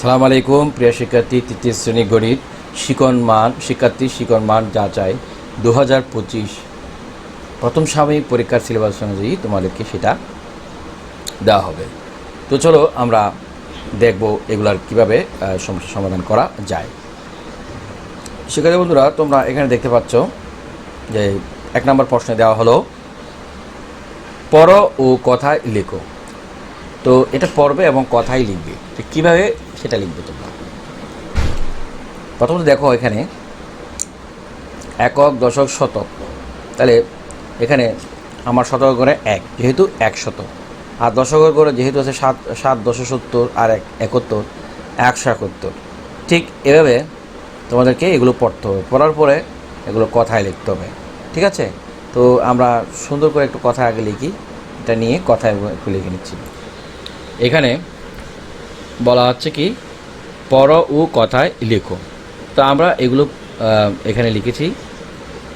আসসালামু আলাইকুম প্রিয় শিক্ষার্থী, তৃতীয় শ্রেণী গণিত শিক্ষার্থী মান যাচাই 2025 প্রথম সাময়িক পরীক্ষার সিলেবাস অনুযায়ী তোমাদেরকে সেটা দেওয়া হবে। তো চলো আমরা দেখব এগুলার কিভাবে সমস্যা সমাধান করা যায়। শিক্ষার্থী বন্ধুরা, তোমরা এখানে দেখতে পাচ্ছ যে 1 নম্বর প্রশ্নে দেওয়া হলো পড়ো ও কথায় লেখো। তো এটা পড়বে এবং কথাই লিখবে। তো কীভাবে সেটা লিখবে তোমরা? প্রথমত দেখো এখানে একক, দশক, শতক। তাহলে এখানে আমার শতক করে 1, যেহেতু 100, আর দশকের করে যেহেতু আছে 7 10 আর 71 171। ঠিক এভাবে তোমাদেরকে এগুলো পড়তে হবে। পড়ার পরে এগুলো কথায় লিখতে হবে, ঠিক আছে? তো আমরা সুন্দর করে একটু কথা আগে লিখি, এটা নিয়ে কথায় একটু লিখে নিচ্ছি। এখানে বলা হচ্ছে কি পড়ো ও কথায় লেখো। তো আমরা এগুলো এখানে লিখেছি।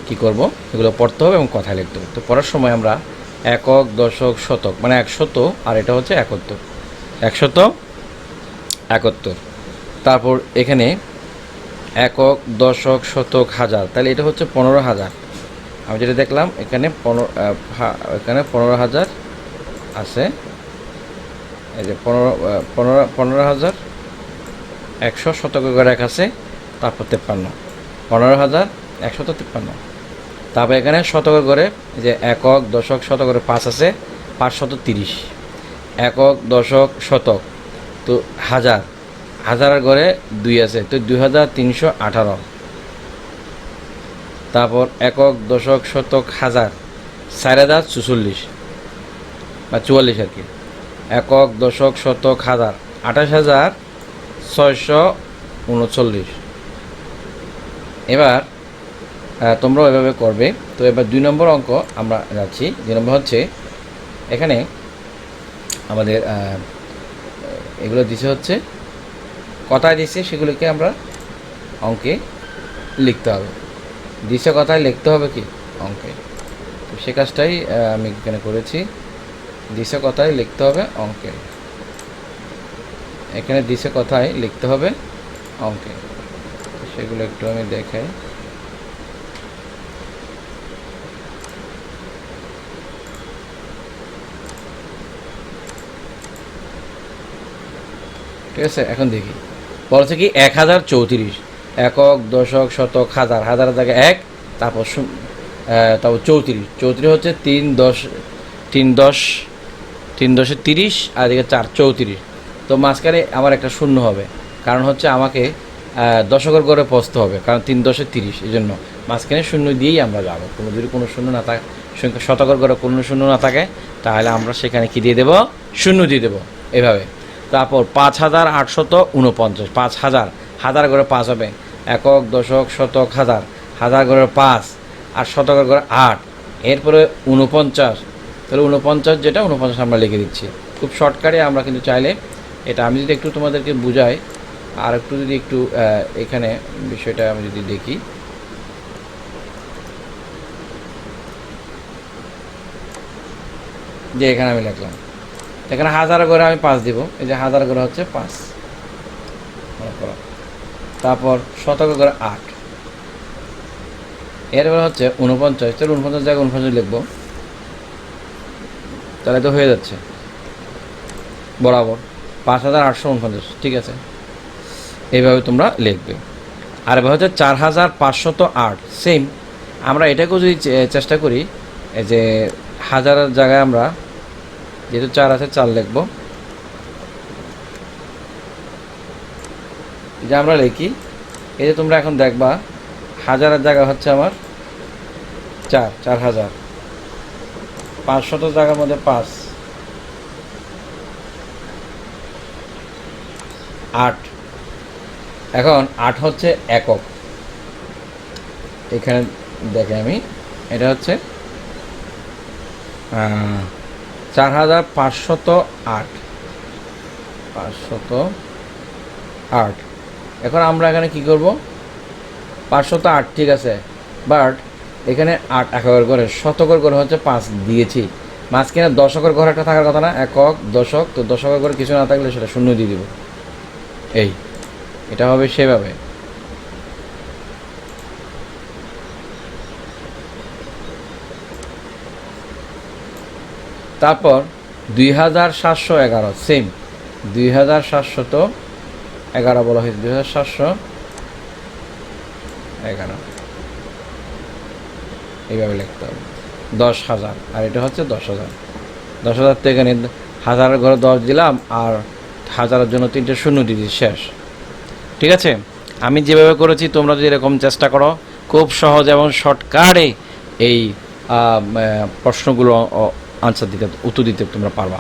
কি করব? এগুলো পড়তে হবে এবং কথায় লিখতে হবে। তো পড়ার সময় আমরা একক, দশক, শতক, মানে 100, আর এটা হচ্ছে 71, 171। তারপর এখানে একক, দশক, শতক, হাজার, তাহলে এটা হচ্ছে 15,000। আমি যেটা দেখলাম এখানে 15,000 আছে। এই যে 15,000, 100 শতকের ঘরে 1 আছে, তারপর 53, 15,153। তারপর এখানে শতকের ঘরে যে একক, দশক, শতকের 5 আছে, 530। একক, দশক, শতক, তো হাজারের ঘরে 2 আছে, তো 2,318। তারপর একক, দশক, শতক, হাজার 4,044 বা 44 আর কি। একক, দশক, শতক, হাজার 28,639। এবার তোমরাও এভাবে করবে। তো এবার 2 নম্বর অঙ্ক আমরা যাচ্ছি। 2 নম্বর হচ্ছে এখানে আমাদের এগুলো দিছে হচ্ছে কথায় দিছে, সেগুলোকে আমরা অঙ্কে লিখতে হবে। দিছে কথায় লিখতে হবে কি অঙ্কে। তো সে কাজটাই আমি এখানে করেছি। দিছে কথায় লিখতে হবে অঙ্কে। এখানে দিছে কথায় লিখতে হবে অঙ্কে। সেগুলো একটু আমি দেখাই। ঠিক আছে, এখন দেখি বলছে কি 1034। একক, দশক, শতক, হাজার, হাজারের জায়গায় 1, তারপর 34 হচ্ছে 3 10 30, আর এদিকে 4 34। তো মাঝখানে আমার একটা শূন্য হবে, কারণ হচ্ছে আমাকে দশকের ঘরে পৌঁছতে হবে, কারণ 3 10 30, এই জন্য মাঝখানে শূন্য দিয়েই আমরা যাবো। যদি কোনো শূন্য না থাকে, শতকের ঘরে কোনো শূন্য না থাকে, তাহলে আমরা সেখানে কি দিয়ে দেবো? শূন্য দিয়ে দেবো, এভাবে। তারপর 5,849, 5,000, হাজার ঘরে 5 হবে। একক, দশক, শতক, হাজার, হাজার ঘরে 5, আর শতকের ঘরে 8। এরপরে 49, তাহলে 49 যেটা 49 আমরা লিখে দিচ্ছি। খুব শর্টকাটে আমরা কিন্তু চাইলে এটা, আমি যদি একটু তোমাদেরকে বুঝাই, আর একটু যদি একটু এখানে বিষয়টা আমি যদি দেখি, যে এখানে আমি লিখলাম, এখানে হাজার করে আমি 5 দিব। এই যে হাজার করে হচ্ছে 5, তারপর শতক করে 8, এরপরে হচ্ছে 49। তাহলে 49 জায়গায় 49 লিখবো, তাহলে তো হয়ে যাচ্ছে বরাবর 5,849। ঠিক আছে, এইভাবে তোমরা লিখবে। আর এবার হচ্ছে 4,508, সেম। আমরা এটাকেও যদি চেষ্টা করি, এই যে হাজারের জায়গায় আমরা যেহেতু 4 আছে 4 লিখবো, যে আমরা লিখি। এই যে তোমরা এখন দেখবা হাজারের জায়গা হচ্ছে আমার 4,000, 500 জায়গার মধ্যে 5, 8। এখন 8 হচ্ছে একক। এখানে দেখে আমি, এটা হচ্ছে 4,508, 508। এখন আমরা এখানে কি করব? 508, ঠিক আছে, বাট এখানে 8 এককের ঘরে, শতকের ঘরে হচ্ছে 5 দিয়েছি। মাঝখানে দশকের ঘরে একটা থাকার কথা না, একক, দশক। তো দশকের ঘরে কিছু না থাকলে সেটা শূন্য দিয়ে দিব। এই এটা হবে সেভাবে। তারপর 2711 সেম 2711 বলা হয়েছে, 2711 এইভাবে লিখতে হবে 10,000, আর এটা হচ্ছে 10,000। 10,000 তো এখানে হাজারের ঘরে 10 দিলাম, আর হাজারের জন্য 3টে শূন্য দিয়েছি, শেষ। ঠিক আছে, আমি যেভাবে করেছি তোমরা যদি এরকম চেষ্টা করো, খুব সহজ এবং শর্টকাটে এই প্রশ্নগুলো আনসার দিতে, উত্তর দিতে তোমরা পারবা।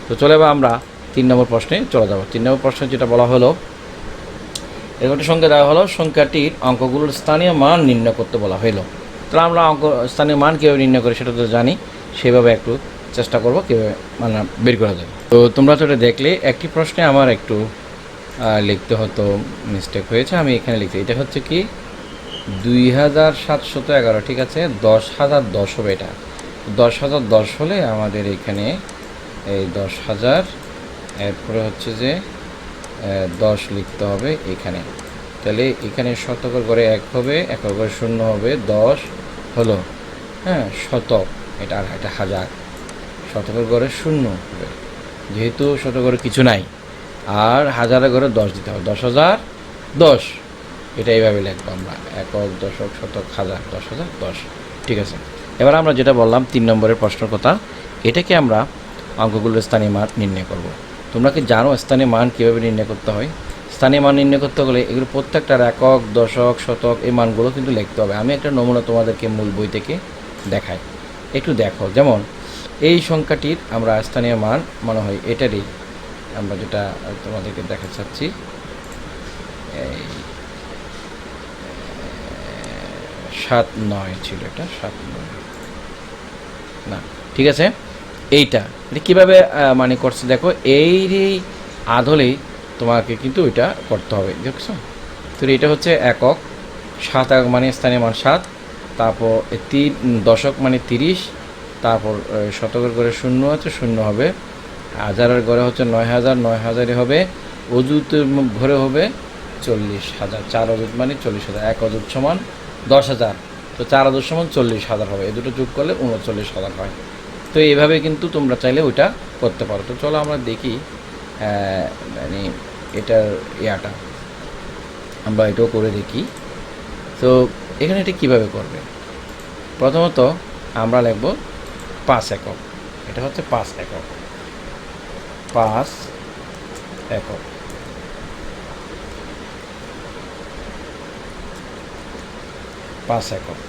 তো চলে এবার আমরা 3 নম্বর প্রশ্নে চলে যাব। 3 নম্বর প্রশ্নে যেটা বলা হলো, এরকম একটা সংখ্যা দেওয়া হলো, সংখ্যাটির অঙ্কগুলোর স্থানীয় মান নির্ণয় করতে বলা হলো। তাহলে আমরা স্থানীয় মান কীভাবে নির্ণয় করি সেটা তো জানি, সেভাবে একটু চেষ্টা করবো কীভাবে মানে বের করা যায়। তো তোমরা তো এটা দেখলে, একটি প্রশ্নে আমার একটু লিখতে হতো, মিস্টেক হয়েছে, আমি এখানে লিখছি। এটা হচ্ছে কি 2711, ঠিক আছে, 10,010 হবে। এটা 10,010 হলে আমাদের এখানে এই 10,000, এরপরে হচ্ছে যে 10 লিখতে হবে এখানে। তাহলে এখানে শতকের ঘরে 1 হবে, একের ঘরে 0 হবে, 10 হলো, হ্যাঁ, শতক। এটা আর এটা হাজার, শতকের ঘরে 0 হবে, যেহেতু শতকের ঘরে কিছু নাই, আর হাজারের ঘরে 10 দিতে হবে, 10,010। এটা এইভাবে লিখবো আমরা, একক, দশক, শতক, হাজার, 10,010। ঠিক আছে, এবার আমরা যেটা বললাম 3 নম্বরের প্রশ্নের কথা, এটাকে আমরা অঙ্কগুলোর স্থানীয় মান নির্ণয় করব। তোমরা কি জানো স্থানীয় মান কীভাবে নির্ণয় করতে হয়? স্থানীয় মান নির্ণয় করতে গেলে এগুলো প্রত্যেকটার একক, দশক, শতক এই মানগুলো কিন্তু লিখতে হবে। আমি একটা নমুনা তোমাদেরকে মূল বই থেকে দেখাই, একটু দেখো। যেমন এই সংখ্যাটির আমরা স্থানীয় মান মনে হয় এটারই, আমরা যেটা তোমাদেরকে দেখা চাচ্ছি, এই 7,9 ছিল, এটা 7,9 না, ঠিক আছে। এটা কীভাবে মানে করছে দেখো, এই আদলেই তোমাকে কিন্তু ওইটা করতে হবে, দেখছো তো। এটা হচ্ছে একক, 7 একক মানে স্থানীয় মান 7, তারপর 3 দশক মানে 30, তারপর শতকের ঘরে 0 আছে, 0 হবে, হাজারের ঘরে হচ্ছে 9,000, 9,000 হবে, অযুতের ঘরে হবে 40,000, 4 অযুত মানে 40,000, 1 অযুত সমান 10,000, তো 4 অযুত সমান 40,000 হবে, এই দুটো যোগ করলে 39,000 হয়। তো এইভাবে কিন্তু তোমরা চাইলে ওইটা করতে পারো। তো চলো আমরা দেখি মানে এটার ইয়াটা আমরা এটাও করে দেখি। তো এখানে এটা কীভাবে করবে, প্রথমত আমরা লিখব 5 একক, এটা হচ্ছে 5 একক, 5 একক, 5 একক,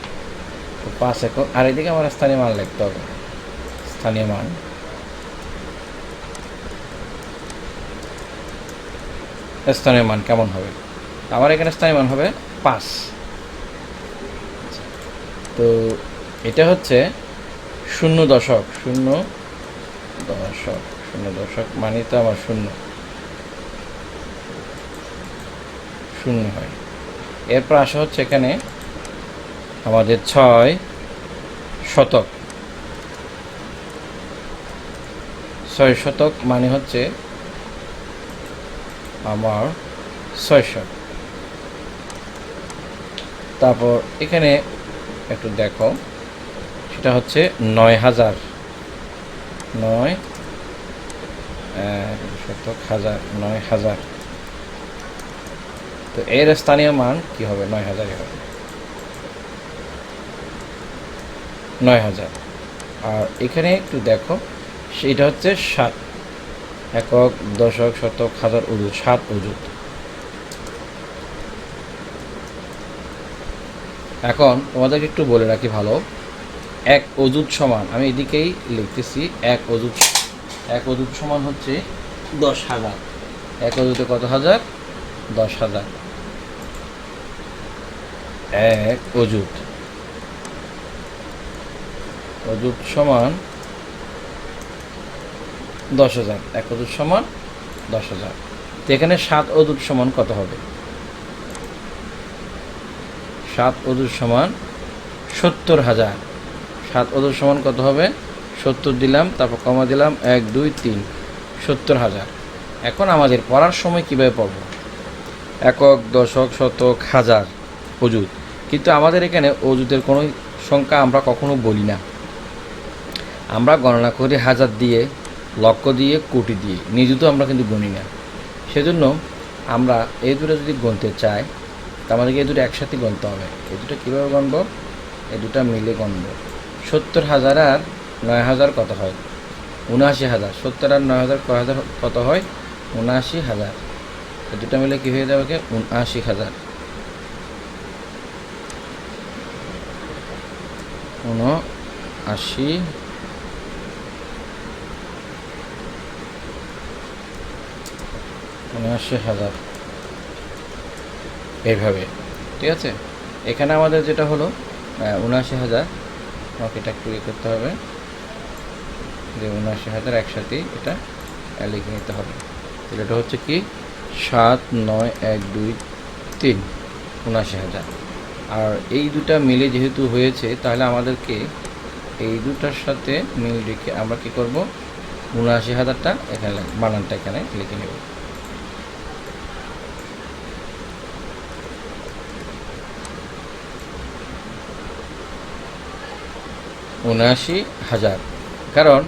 তো 5 একক। আর এদিকে আমার স্থানীয় মান লিখতে হবে, স্থানীয় মান, স্থানীয় মান কেমন হবে? আমার এখানে স্থানীয় মান হবে 5। তো এটা হচ্ছে 0 দশক, 0 দশক, 0 দশক মানে তো আমার 0 হয়। এরপর আসা হচ্ছে এখানে আমাদের 6 শতক, 6 শতক মানে হচ্ছে আমার 600। তারপর এখানে একটু দেখো, সেটা হচ্ছে 9,000, 9 শতক হাজার, 9,000। তো এর স্থানীয় মান কি হবে? 9,000 হবে, 9,000। আর এখানে একটু দেখো, সেটা হচ্ছে 7 একক, দশক, শতক, হাজার, অযুত, 7 অযুত। এখন তোমাদেরকে একটু বলে রাখি ভালো, 1 অযুত সমান, আমি এদিকেই লিখতেছি, 1 অযুত সমান হচ্ছে 10,000। 1 অযুতে কত হাজার? 10,000। 1 অযুত সমান 10,000, 1 অযুত সমান 10,000। তো এখানে 7 অযুত সমান কত হবে? 7 অযুত সমান 70,000। 7 অযুত সমান কত হবে? 70 দিলাম, তারপর কমা দিলাম, 1 2 3, 70,000। এখন আমাদের পড়ার সময় কীভাবে পড়ব? একক, দশক, শতক, হাজার অযুত। কিন্তু আমাদের এখানে অযুতের কোনো সংখ্যা আমরা কখনো বলি না, আমরা গণনা করি হাজার দিয়ে, লক্ষ দিয়ে, কোটি দিয়ে, নিযুত আমরা কিন্তু গুনি না। সেজন্য আমরা এই দুটো যদি গুনতে চাই, তা আমাদেরকে এই দুটো একসাথে গুনতে হবে। এই দুটো কীভাবে গণব? এই দুটো মিলে গণব। 70,000 আর 9,000 কত হয়? 79,000। 70 আর 9,000 কত হয়? 79,000। এই দুটো মিলে কী হয়ে যাবে? 79,000। 79,000 এইভাবে, ঠিক আছে। এখানে আমাদের যেটা হলো 79,000, আমাকে এটা একটু করতে হবে যে 79,000 একসাথেই এটা লিখে নিতে হবে। তাহলে এটা হচ্ছে কি 7, 9, 1, 2, 3, 79,000। আর এই দুটা মিলে যেহেতু হয়েছে, তাহলে আমাদেরকে এই দুটার সাথে মিল রেখে আমরা কী করব? 79,000টা এখানে বানানটা এখানে লিখে নেব। 79,000, কারণ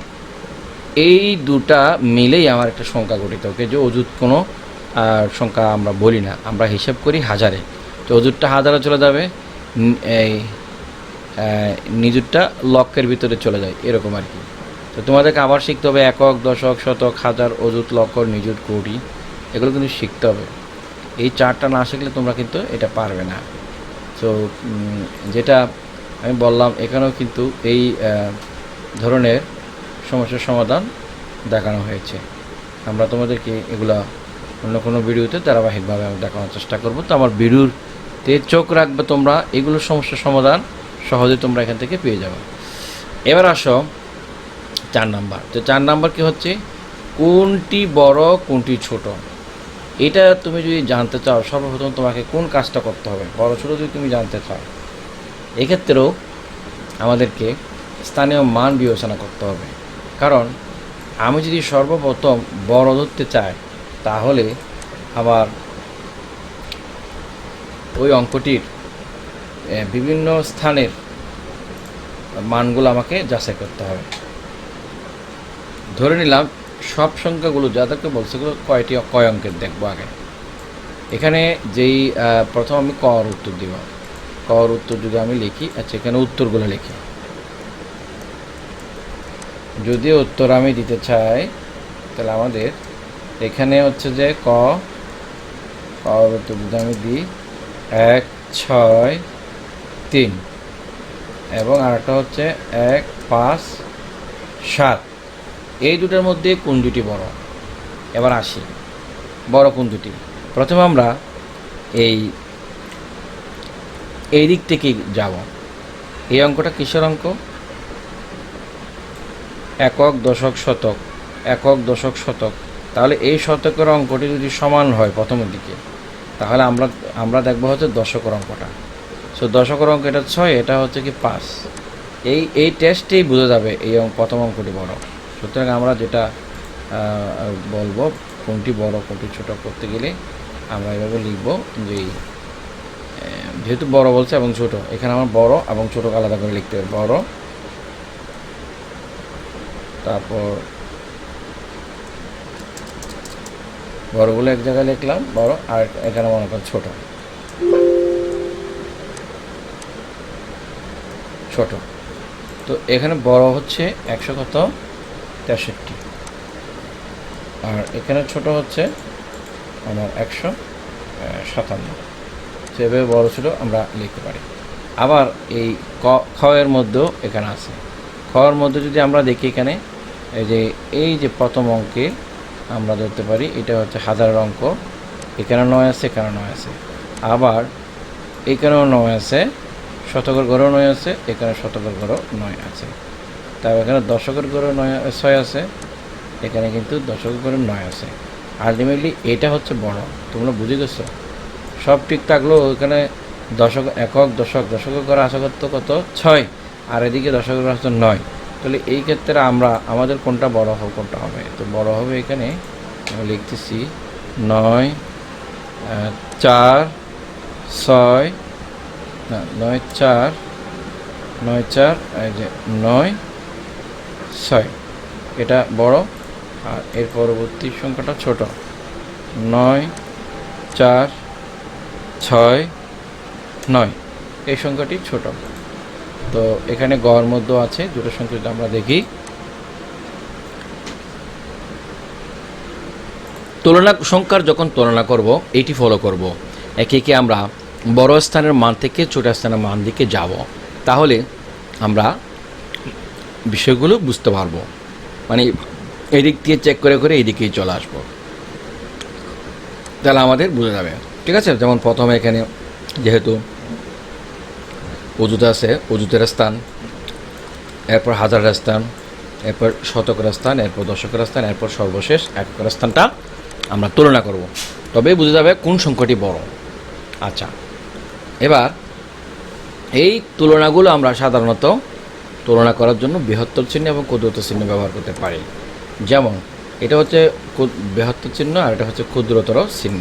এই দুটা মিলেই আমার একটা সংখ্যা গঠিত। ওকে, যে অযুত কোনো সংখ্যা আমরা বলি না, আমরা হিসাব করি হাজারে। তো অযুতটা হাজারে চলে যাবে, এই নিযুতটা লক্ষের ভিতরে চলে যায়, এরকম আর কি। তো তোমাদেরকে আবার শিখতে হবে একক, দশক, শতক, হাজার, অযুত, লক্ষ, নিযুত, কোটি, এগুলো কিন্তু শিখতে হবে। এই চারটা না শিখলে তোমরা কিন্তু এটা পারবে না। তো যেটা আমি বললাম, এখানেও কিন্তু এই ধরনের সমস্যার সমাধান দেখানো হয়েছে। আমরা তোমাদেরকে এগুলা অন্য কোনো ভিডিওতে ধারাবাহিকভাবে আমি দেখানোর চেষ্টা করব। তো আমার ভিডিওতে চোখ রাখবে তোমরা, এগুলোর সমস্যার সমাধান সহজে তোমরা এখান থেকে পেয়ে যাবে। এবার আসো 4 নাম্বার। তো 4 নাম্বার কি হচ্ছে? কোনটি বড়, কোনটি ছোট? এটা তুমি যদি জানতে চাও, সর্বপ্রথম তোমাকে কোন কাজটা করতে হবে? বড় ছোট যদি তুমি জানতে চাও, এক্ষেত্রেও আমাদেরকে স্থানীয় মান বিবেচনা করতে হবে। কারণ আমি যদি সর্বপ্রথম বড় ধরতে চাই, তাহলে আবার ওই অঙ্কটির বিভিন্ন স্থানের মানগুলো আমাকে যাচাই করতে হবে। ধরে নিলাম সব সংখ্যাগুলো যাদেরকে বলছে কয় অঙ্কের দেখবো আগে। এখানে যেই প্রথম আমি কর উত্তর দিব, কর উত্তর যদি আমি লিখি, আচ্ছা এখানে উত্তরগুলো লিখি। যদি উত্তর আমি দিতে চাই, তাহলে আমাদের এখানে হচ্ছে যে কর উত্তর যদি আমি দিই 1, 6, 3, এবং আরেকটা হচ্ছে 1, 5, 7। এই দুটোর মধ্যে কোন দুটি বড়? এবার আসি, বড় কোন দুটি? প্রথমে আমরা এই দিক থেকে যাব। এই অঙ্কটা কিসের অঙ্ক? একক, দশক, শতক, একক, দশক, শতক। তাহলে এই শতকের অঙ্কটি যদি সমান হয় প্রথমের দিকে, তাহলে আমরা দেখবো হচ্ছে দশকের অঙ্কটা। সো দশকের অঙ্ক এটা 6, এটা হচ্ছে কি 5। এই টেস্টেই বোঝা যাবে এই প্রথম অঙ্কটি বড়। সুতরাং আমরা যেটা বলবো কোনটি বড় কোনটি ছোট করতে গেলে আমরা এভাবে লিখব যে যেহেতু বড় বলছে এবং ছোট, এখানে আমার বড় এবং ছোট আলাদা করে লিখতে হবে। বড়, তারপর বড়গুলো এক জায়গায় লিখলাম বড়, আর এখানে মনে করেন ছোট। ছোট তো এখানে বড় হচ্ছে 163, আর এখানে ছোট হচ্ছে আমার 157। সেভাবে বড় ছোট আমরা লিখতে পারি। আবার এই খ এর মধ্যেও এখানে আছে। খ এর মধ্যে যদি আমরা দেখি, এখানে এই যে প্রথম অঙ্কে আমরা ধরতে পারি এটা হচ্ছে হাজারের অঙ্ক। এখানে 9 আছে, এখানে 9 আছে, আবার এখানেও 9 আছে, শতকের ঘরেও 9 আছে, এখানে শতকের ঘরেও 9 আছে। তারপর এখানে দশকের ঘরেও 6 আছে, এখানে কিন্তু দশকের ঘরে 9 আছে। আলটিমেটলি এটা হচ্ছে বড়। তোমরা বুঝে গেছো? সব ঠিক থাকলেও এখানে একক, দশকের ঘরে আসা করতো কত? 6, আর এদিকে দশকের ঘরে আসতো 9। তাহলে এই ক্ষেত্রে আমাদের কোনটা বড় হবে, কোনটা হবে? তো বড় হবে এখানে আমি লিখতেছি 9, 4 6 না 9 4 9 4 এই যে 9 6 এটা বড় আর এর পরবর্তী সংখ্যাটা ছোট 9 4 6 9 এই সংখ্যাটি ছোট। তো এখানে গড় মধ্যে আছে দুটো সংখ্যা যদি আমরা দেখি, তুলনা সংখ্যার যখন তুলনা করব এইটি ফলো করব, একে একে আমরা বড় স্থানের মান থেকে ছোট স্থানের মান দিকে যাব, তাহলে আমরা বিষয়গুলো বুঝতে পারবো, মানে এদিক দিয়ে চেক করে করে এইদিকেই চলে আসবো, তাহলে আমাদের বুঝে যাবে। ঠিক আছে, যেমন প্রথমে এখানে যেহেতু অযুত আছে, অযুতের স্থান, এরপর হাজারের স্থান, এরপর শতকের স্থান, এরপর দশকের স্থান, এরপর সর্বশেষ এককের স্থানটা আমরা তুলনা করব, তবেই বুঝে যাবে কোন সংখ্যাটি বড়। আচ্ছা, এবার এই তুলনাগুলো আমরা সাধারণত তুলনা করার জন্য বৃহত্তর চিহ্ন এবং ক্ষুদ্রতর চিহ্ন ব্যবহার করতে পারি। যেমন এটা হচ্ছে বৃহত্তর চিহ্ন আর এটা হচ্ছে ক্ষুদ্রতর চিহ্ন।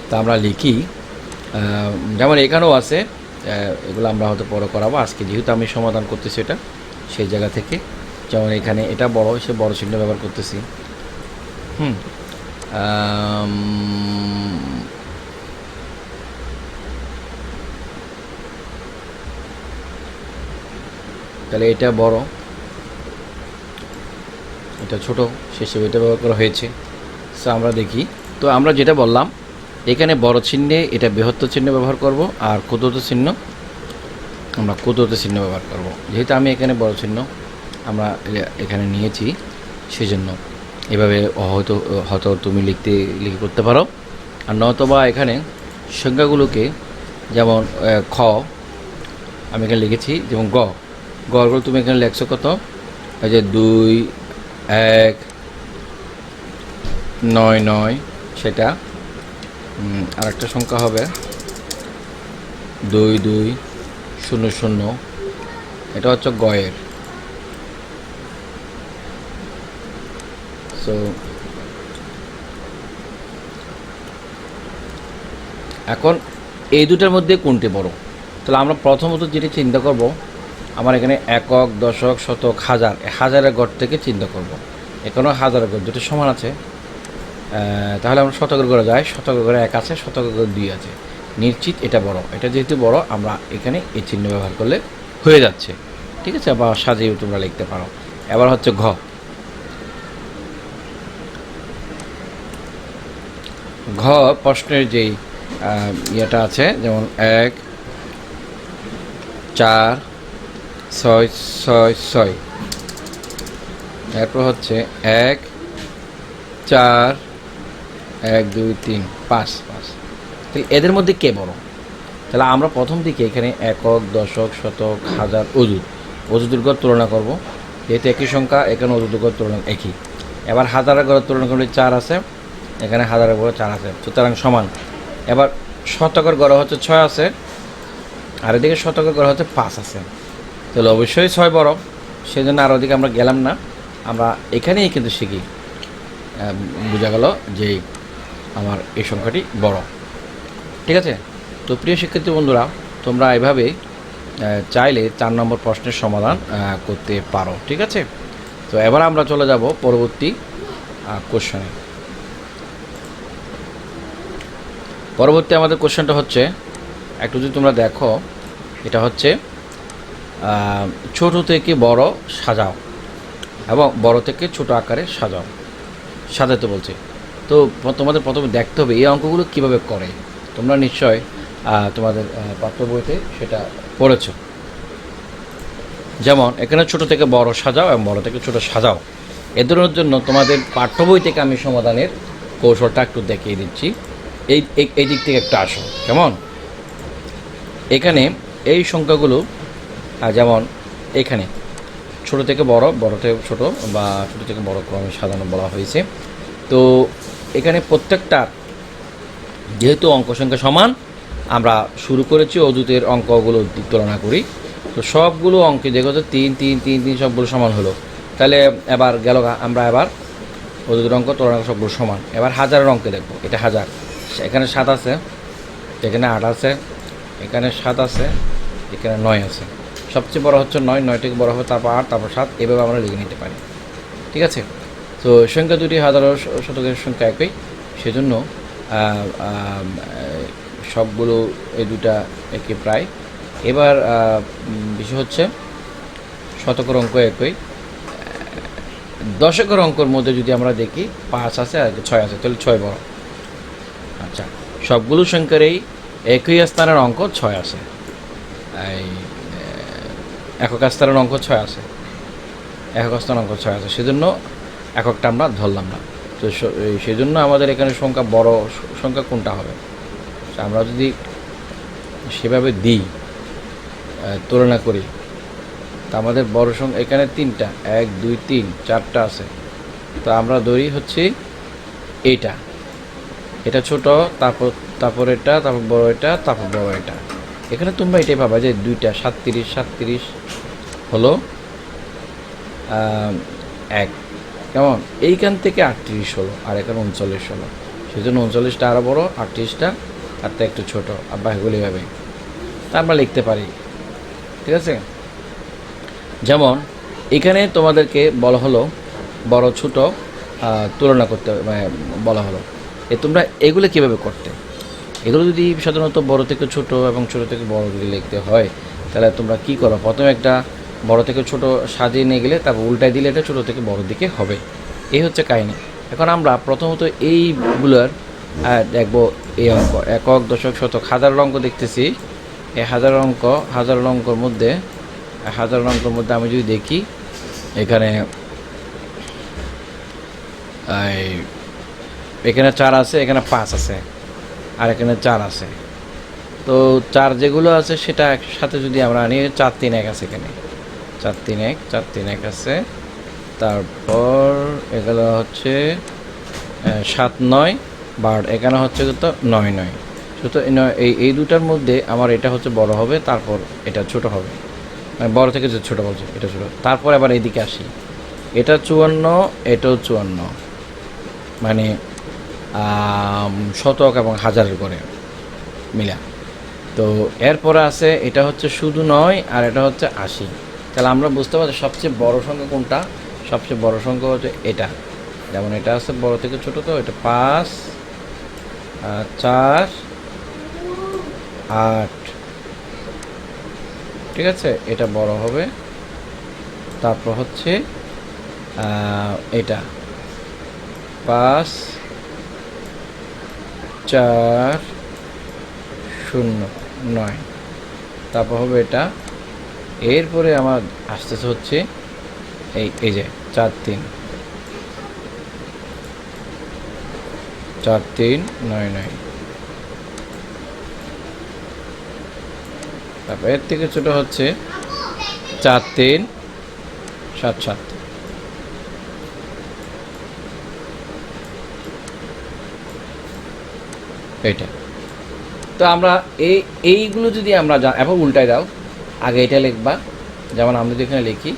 তা আমরা লিখি, যেমন এখানেও আছে, এগুলো আমরা হয়তো পরে করাবো, আজকে যেহেতু আমি সমাধান করতেছি এটা সেই জায়গা থেকে। যেমন এখানে এটা বড়, সে বড় চিহ্ন ব্যবহার করতেছি। তাহলে এটা বড়, এটা ছোট, শেষে এটা ব্যবহার করা হয়েছে। সো আমরা দেখি, তো আমরা যেটা বললাম এখানে বড় চিহ্নে এটা বৃহত্তর চিহ্ন ব্যবহার করব, আর ক্ষুদ্রতর চিহ্ন আমরা ক্ষুদ্রতর চিহ্ন ব্যবহার করব। যেহেতু আমি এখানে বড় চিহ্ন আমরা এখানে নিয়েছি, সেজন্য এভাবে হয়তো হয়তো তুমি লিখে করতে পারো। আর নয়তোবা এখানে সংখ্যাগুলোকে, যেমন খ আমি এখানে লিখেছি, যেমন গড়গুলো তুমি এখানে লেখছো কত, এই যে 2 1 9 9, সেটা আরেকটা সংখ্যা হবে 2 2 0 0, এটা হচ্ছে গয়ের। সো এখন এই দুটার মধ্যে কোনটি বড়, তাহলে আমরা প্রথমত যেটি চিন্তা করব, আমার এখানে একক, দশক, শতক, হাজার, হাজারের গড় থেকে চিন্তা করব। এখানেও হাজারের গড় দুটো সমান আছে, তাহলে আমরা শতকের গড়ে যাই, শতকের গড়ে 1 আছে, শতকের গড়ে 2 আছে, নিশ্চিত এটা বড়। এটা যেহেতু বড়, আমরা এখানে এই চিহ্ন ব্যবহার করলে হয়ে যাচ্ছে। ঠিক আছে, বা সাজিয়ে তোমরা লিখতে পারো। এবার হচ্ছে ঘ প্রশ্নের যেই ইয়েটা আছে, যেমন 1 4 6 6 6, এরপর হচ্ছে 1 4 1 2 3 5 5। তাহলে এদের মধ্যে কে বড়? তাহলে আমরা প্রথম দিকে এখানে একক, দশক, শতক, হাজার, অযুতের গড় তুলনা করব। যেহেতু একই সংখ্যা, এখানে অযুতের গড় তুলনা একই। এবার হাজারের গড় তুলনা করলে 4 আছে, এখানে হাজারের গড়ে 4 আছে, সুতরাং সমান। এবার শতকের গড়ে হচ্ছে 6 আছে, আর এদিকে শতকের গড়ে হচ্ছে 5 আছে, তাহলে অবশ্যই 6 বড়। সেই জন্য আর ওদিকে আমরা গেলাম না, আমরা এখানেই কিন্তু শিখি, বোঝা গেল যে আমার এই সংখ্যাটি বড়। ঠিক আছে, তো প্রিয় শিক্ষার্থী বন্ধুরা, তোমরা এভাবে চাইলে 4 নম্বর প্রশ্নের সমাধান করতে পারো। ঠিক আছে, তো এবার আমরা চলে যাব পরবর্তী কোশ্চেনে। পরবর্তী আমাদের কোশ্চেনটা হচ্ছে, একটু যদি তোমরা দেখো, এটা হচ্ছে ছোট থেকে বড় সাজাও এবং বড় থেকে ছোট আকারে সাজাতে বলছে। তো তোমাদের প্রথমে দেখতে হবে এই অঙ্কগুলো কীভাবে করে। তোমরা নিশ্চয় তোমাদের পাঠ্য বইতে সেটা পড়েছ। যেমন এখানে ছোট থেকে বড় সাজাও এবং বড় থেকে ছোট সাজাও, এ ধরনের জন্য তোমাদের পাঠ্য বই থেকে আমি সমাধানের কৌশলটা একটু দেখিয়ে দিচ্ছি। এই দিক থেকে একটা আসো। কেমন, এখানে এই সংখ্যাগুলো, যেমন এখানে ছোট থেকে বড়, বড় থেকে ছোট, বা ছোট থেকে বড় ক্রমে সাজানো বলা হয়েছে। তো এখানে প্রত্যেকটার যেহেতু অঙ্ক সংখ্যা সমান, আমরা শুরু করেছি অযুতের অঙ্কগুলো তুলনা করি। তো সবগুলো অঙ্কে দেখো তো 3 3 3 3 সবগুলো সমান হলো। তাহলে এবার গেল, আমরা এবার অযুতের অঙ্ক তুলনা সবগুলো সমান। এবার হাজারের অঙ্কে দেখবো, এটা এখানে 7 আছে, এখানে 8 আছে, এখানে 7 আছে, এখানে 9 আছে। সবচেয়ে বড় হচ্ছে 9, 9 থেকে বড় হবে, তারপর 8, তারপর 7, এভাবে আমরা লিখে নিতে পারি। ঠিক আছে? তো সংখ্যা দুটি হাজার ও শতকের সংখ্যা একই, সেজন্য সবগুলো এই দুটা একই প্রায়। এবার বিষয় হচ্ছে শতকের অঙ্ক একই, দশকের অঙ্কর মধ্যে যদি আমরা দেখি 5 আছে আর 6 আছে, তাহলে 6 বড়। আচ্ছা, সবগুলো সংখ্যার এই একই স্থানের অঙ্ক 6 আছে, এই একক স্থানের অঙ্ক 6 আছে, একক স্থানের অঙ্ক 6 আছে, সেজন্য এককটা আমরা ধরলাম না। তো সেজন্য আমাদের এখানে সংখ্যা বড় সংখ্যা কোনটা হবে, আমরা যদি সেভাবে দিই, তুলনা করি, তা আমাদের বড় সংখ্যা এখানে 3টা, 1 2 3 4টা আছে। তো আমরা ধরি হচ্ছে এইটা, এটা ছোট, তারপর এটা, তারপর বড় এটা, তারপর বড় এটা। এখানে তোমরা এটাই পাবা যে 2টা 37, 37 হলো 1, কেমন? এইখান থেকে 38 হলো, আর এখানে 39 হলো, সেজন্য 39টা আরও বড়, 38টা তার থেকে একটু ছোটো, আর বাকিগুলি হবে। তা আমরা লিখতে পারি। ঠিক আছে? যেমন এখানে তোমাদেরকে বলা হলো বড় ছোট তুলনা করতে বলা হলো, তোমরা এগুলো কীভাবে করতে? এগুলো যদি সাধারণত বড় থেকে ছোট এবং ছোট থেকে বড় যদি লিখতে হয়, তাহলে তোমরা কী করো? প্রথমে একটা বড় থেকে ছোট সাজিয়ে নিয়ে গেলে তারপর উল্টায় দিলে এটা ছোটো থেকে বড় দিকে হবে। এই হচ্ছে কাহিনী। এখন আমরা প্রথমত এইগুলোর দেখবো এই অঙ্ক, একক, দশক, শতক, হাজারের অঙ্ক দেখতেছি। এই হাজারের অঙ্কর মধ্যে আমি যদি দেখি, এখানে 4 আছে, এখানে 5 আছে, আর এখানে 4 আছে। তো 4 যেগুলো আছে সেটা একসাথে যদি আমরা আনি, 4 3 1 আছে, এখানে 4 3 1 আছে। তারপর এগুলো হচ্ছে 7 9 12, এখানে হচ্ছে কত 9 9। সুতরাং এই দুটার মধ্যে আমার এটা হচ্ছে বড় হবে, তারপর এটা ছোট হবে, মানে বড় থেকে যে ছোটো বলছে এটা ছোটো। তারপর আবার এইদিকে আসি, এটা 54, এটাও 54, মানে শতক এবং হাজারের করে মিলা। তো এরপরে আছে এটা হচ্ছে শুধু 9, আর এটা হচ্ছে 80। তাহলে আমরা বুঝতে পারছি সবচেয়ে বড় সংখ্যা কোনটা? সবচেয়ে বড় সংখ্যা হচ্ছে এটা। যেমন এটা আছে বড় থেকে ছোট, তো এটা 5 4 8, ঠিক আছে? এটা বড় হবে। তারপর হচ্ছে এটা 5 4 0 9, তারপর হবে এটা। এরপরে আমার আসতেছে হচ্ছে এই যে 4 3 9 9, তারপর এর থেকে ছোট হচ্ছে 4 3 7 7। এইটা তো আমরা এইগুলো যদি আমরা এখন উল্টায় দাও, আগে এটা লিখবা। যেমন আমরা যেখানে লিখি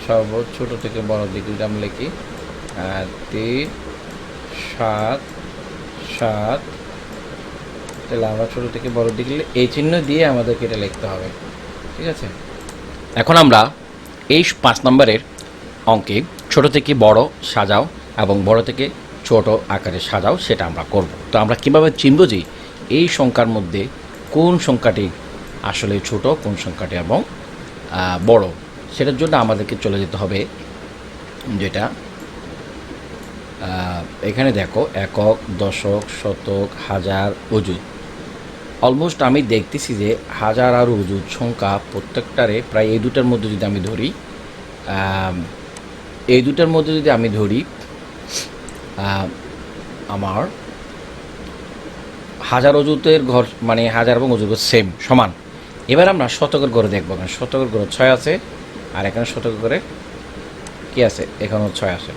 সব ছোটো থেকে বড় দিকে যদি আমরা লিখি 3 7 7, তাহলে আমরা ছোটো থেকে বড় দিকে এই চিহ্ন দিয়ে আমাদেরকে এটা লিখতে হবে। ঠিক আছে? এখন আমরা এই 5 নম্বরের অঙ্কে ছোট থেকে বড় সাজাও এবং বড় থেকে ছোট আকারে সাজাও, সেটা আমরা করব। তো আমরা কীভাবে চিনব যে এই সংখ্যার মধ্যে কোন সংখ্যাটি আসলে ছোট, কোন সংখ্যাটি এবং বড়? সেটার জন্য আমাদেরকে চলে যেতে হবে যেটা এখানে দেখো, একক, দশক, শতক, হাজার, অযুত। অলমোস্ট আমি দেখতেছি যে হাজার আর অযুত সংখ্যা প্রত্যেকটারে প্রায় এই দুটার মধ্যে যদি আমি ধরি, আমার হাজার অযুতের ঘর, মানে হাজার এবং অযুত সেম সমান। এবার আমরা শতকের ঘরে দেখবো, কারণ শতকের ঘরে 6 আছে, আর এখানে শতকের ঘরে কী আছে? এখানেও 6 আছে।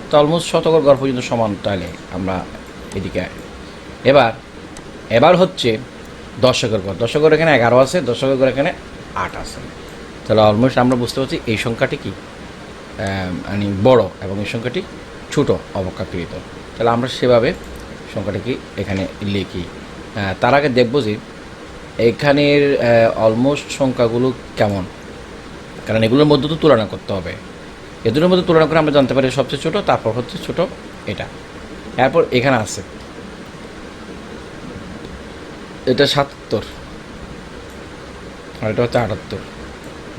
তো অলমোস্ট শতকের ঘর পর্যন্ত সমান, তাহলে আমরা এদিকে। এবার হচ্ছে দশকের ঘর। দশকের এখানে 11 আছে, দশকের ঘর এখানে 8 আছে। তাহলে অলমোস্ট আমরা বুঝতে পারছি এই সংখ্যাটি কি মানে বড় এবং এই সংখ্যাটি ছোটো অপেক্ষাকৃত। তাহলে আমরা সেভাবে সংখ্যাটাকে এখানে লিখি। তার আগে দেখব যে এখানের অলমোস্ট সংখ্যাগুলো কেমন, কারণ এগুলোর মধ্যে তো তুলনা করতে হবে। এ দুটোর মধ্যে তুলনা করে আমরা জানতে পারি সবচেয়ে ছোটো, তারপর হচ্ছে ছোটো এটা। এরপর এখানে আছে এটা ৭৭ আর এটা হচ্ছে ৭৮।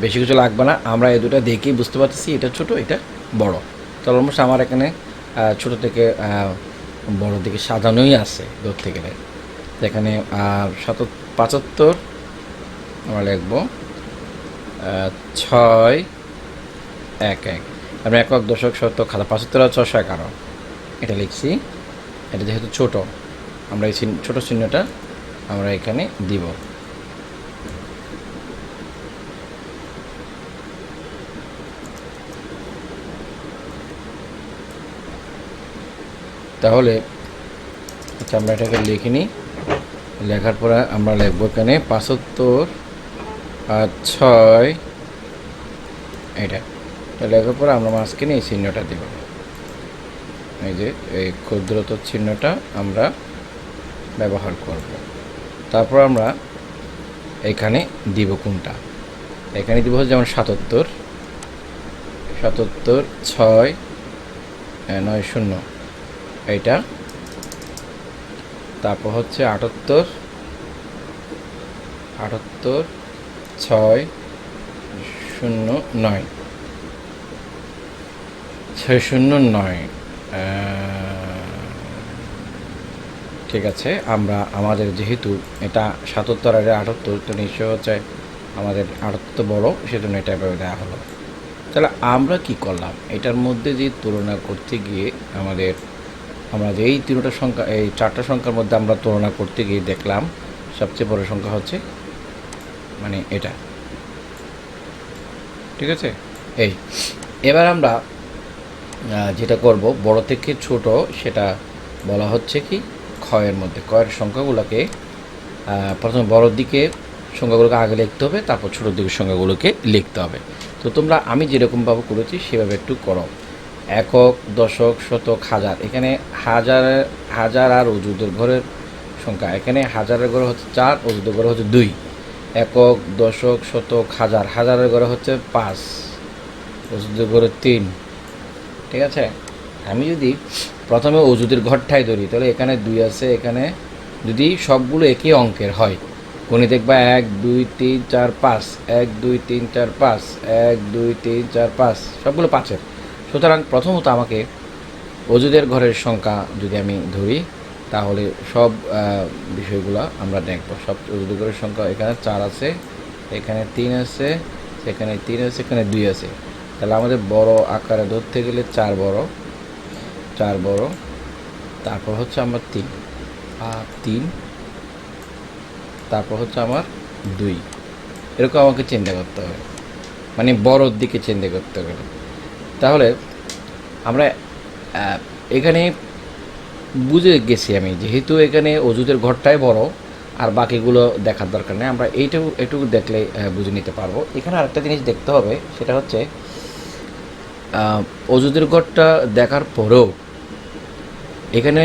বেশি কিছু লাগবে না, আমরা এই দুটো দেখেই বুঝতে পারতেছি এটা ছোট এটা বড়। তো অলমোস্ট আমার এখানে ছোট থেকে বড় দিকে সাজানোই আছে ধরতে গেলে। এখানে ৭৫ আমরা লিখবো ৬১১। আমরা একক দশক শতক খাতা ৭৫ আর ৬১১ এটা লিখছি। এটা যেহেতু ছোট, আমরা এই ছোটো চিহ্নটা আমরা এখানে দিব। তাহলে আচ্ছা আমরা এটাকে লিখে নিই। লেখার পরে আমরা লিখবো এখানে ৭৫ আর ৬ এটা লেখার পরে আমরা মাঝখানে এই চিহ্নটা দেব। এই যে এই ক্ষুদ্রতর চিহ্নটা আমরা ব্যবহার করব। তারপর আমরা এখানে দিব কোনটা, এখানে দিব যেমন ৭৭ ৬ ৯ ০ এইটা। তারপর হচ্ছে ৭৮ ৬ ০ ৯ ৬০৯। ঠিক আছে, আমরা আমাদের যেহেতু এটা ৭৭ আর ৭৮ তো নিশ্চয় হচ্ছে আমাদের ৭৮ বড়, সেজন্য এটা এভাবে দেওয়া হলো। তাহলে আমরা কি করলাম, এটার মধ্যে যে তুলনা করতে গিয়ে আমরা যে এই তিনটা সংখ্যা, এই চারটা সংখ্যার মধ্যে আমরা তুলনা করতে গিয়ে দেখলাম সবচেয়ে বড় সংখ্যা হচ্ছে মানে এটা। ঠিক আছে, এই এবার আমরা যেটা করব বড় থেকে ছোট সেটা বলা হচ্ছে কি ক্ষয়ের মধ্যে। ক্ষয়ের সংখ্যাগুলোকে প্রথমে বড়োর দিকে সংখ্যাগুলোকে আগে লিখতে হবে, তারপর ছোটোর দিকের সংখ্যাগুলোকে লিখতে হবে। তো তোমরা আমি যেরকমভাবে করেছি সেভাবে একটু করো। একক দশক শতক হাজার, এখানে হাজার আর অযুদের ঘরের সংখ্যা, এখানে হাজারের ঘরে হচ্ছে ৪, অযুদের ঘরে হচ্ছে ২। একক দশক শতক হাজার, হাজারের ঘরে হচ্ছে ৫, অযুদের ঘরে ৩। ঠিক আছে, আমি যদি প্রথমে অযুদের ঘরটাই ধরি তাহলে এখানে ২ আছে। এখানে যদি সবগুলো একই অঙ্কের হয়, গণিত দেখবা ১ ২ ৩ ৪ ৫, ১ ২ ৩ ৪ ৫, ১ ২ ৩ ৪ ৫, সবগুলো ৫-এর। সুতরাং প্রথমত আমাকে অযুদের ঘরের সংখ্যা যদি আমি ধরি তাহলে সব বিষয়গুলো আমরা দেখব। সব অযুদের ঘরের সংখ্যা এখানে ৪ আছে, এখানে ৩ আছে, এখানে ৩ আছে, এখানে ২ আছে। তাহলে আমাদের বড় আকারে ধরতে গেলে ৪ বড়, তারপর হচ্ছে আমার ৩, তারপর হচ্ছে আমার ২। এরকম আমাকে চিন্তা করতে হবে, মানে বড়োর দিকে চিন্তা করতে গেলে। তাহলে আমরা এখানে বুঝে গেছি আমি, যেহেতু এখানে অযুদের ঘরটাই বড় আর বাকিগুলো দেখার দরকার নেই, আমরা এইটুকু দেখলে বুঝে নিতে পারবো। এখানে আরেকটা জিনিস দেখতে হবে, সেটা হচ্ছে অযুদের ঘরটা দেখার পরেও এখানে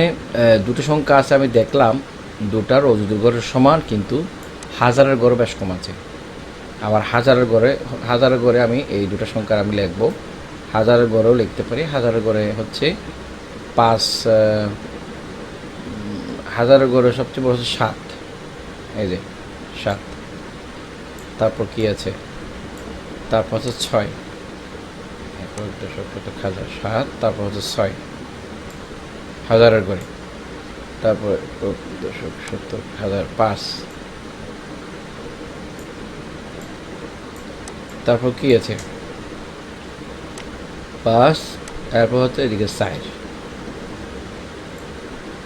দুটো সংখ্যা আছে আমি দেখলাম, দুটার অযুদের ঘরের সমান, কিন্তু হাজারের ঘরে বেশ কম আছে। আবার হাজারের ঘরে আমি এই দুটো সংখ্যা আমি লিখবো, হাজারের ঘরেও লিখতে পারি। হাজারের ঘরে হচ্ছে ৫, হাজারের ঘরে সবচেয়ে বড় হচ্ছে ৭, এই যে ৭। তারপর কি আছে, তারপর হচ্ছে ৬, হাজার ৭, তারপর হচ্ছে ৬ হাজারের ঘরে, তারপর দশক শতক হাজার ৫, তারপর কি আছে ৫, তারপর হচ্ছে এদিকে ৬।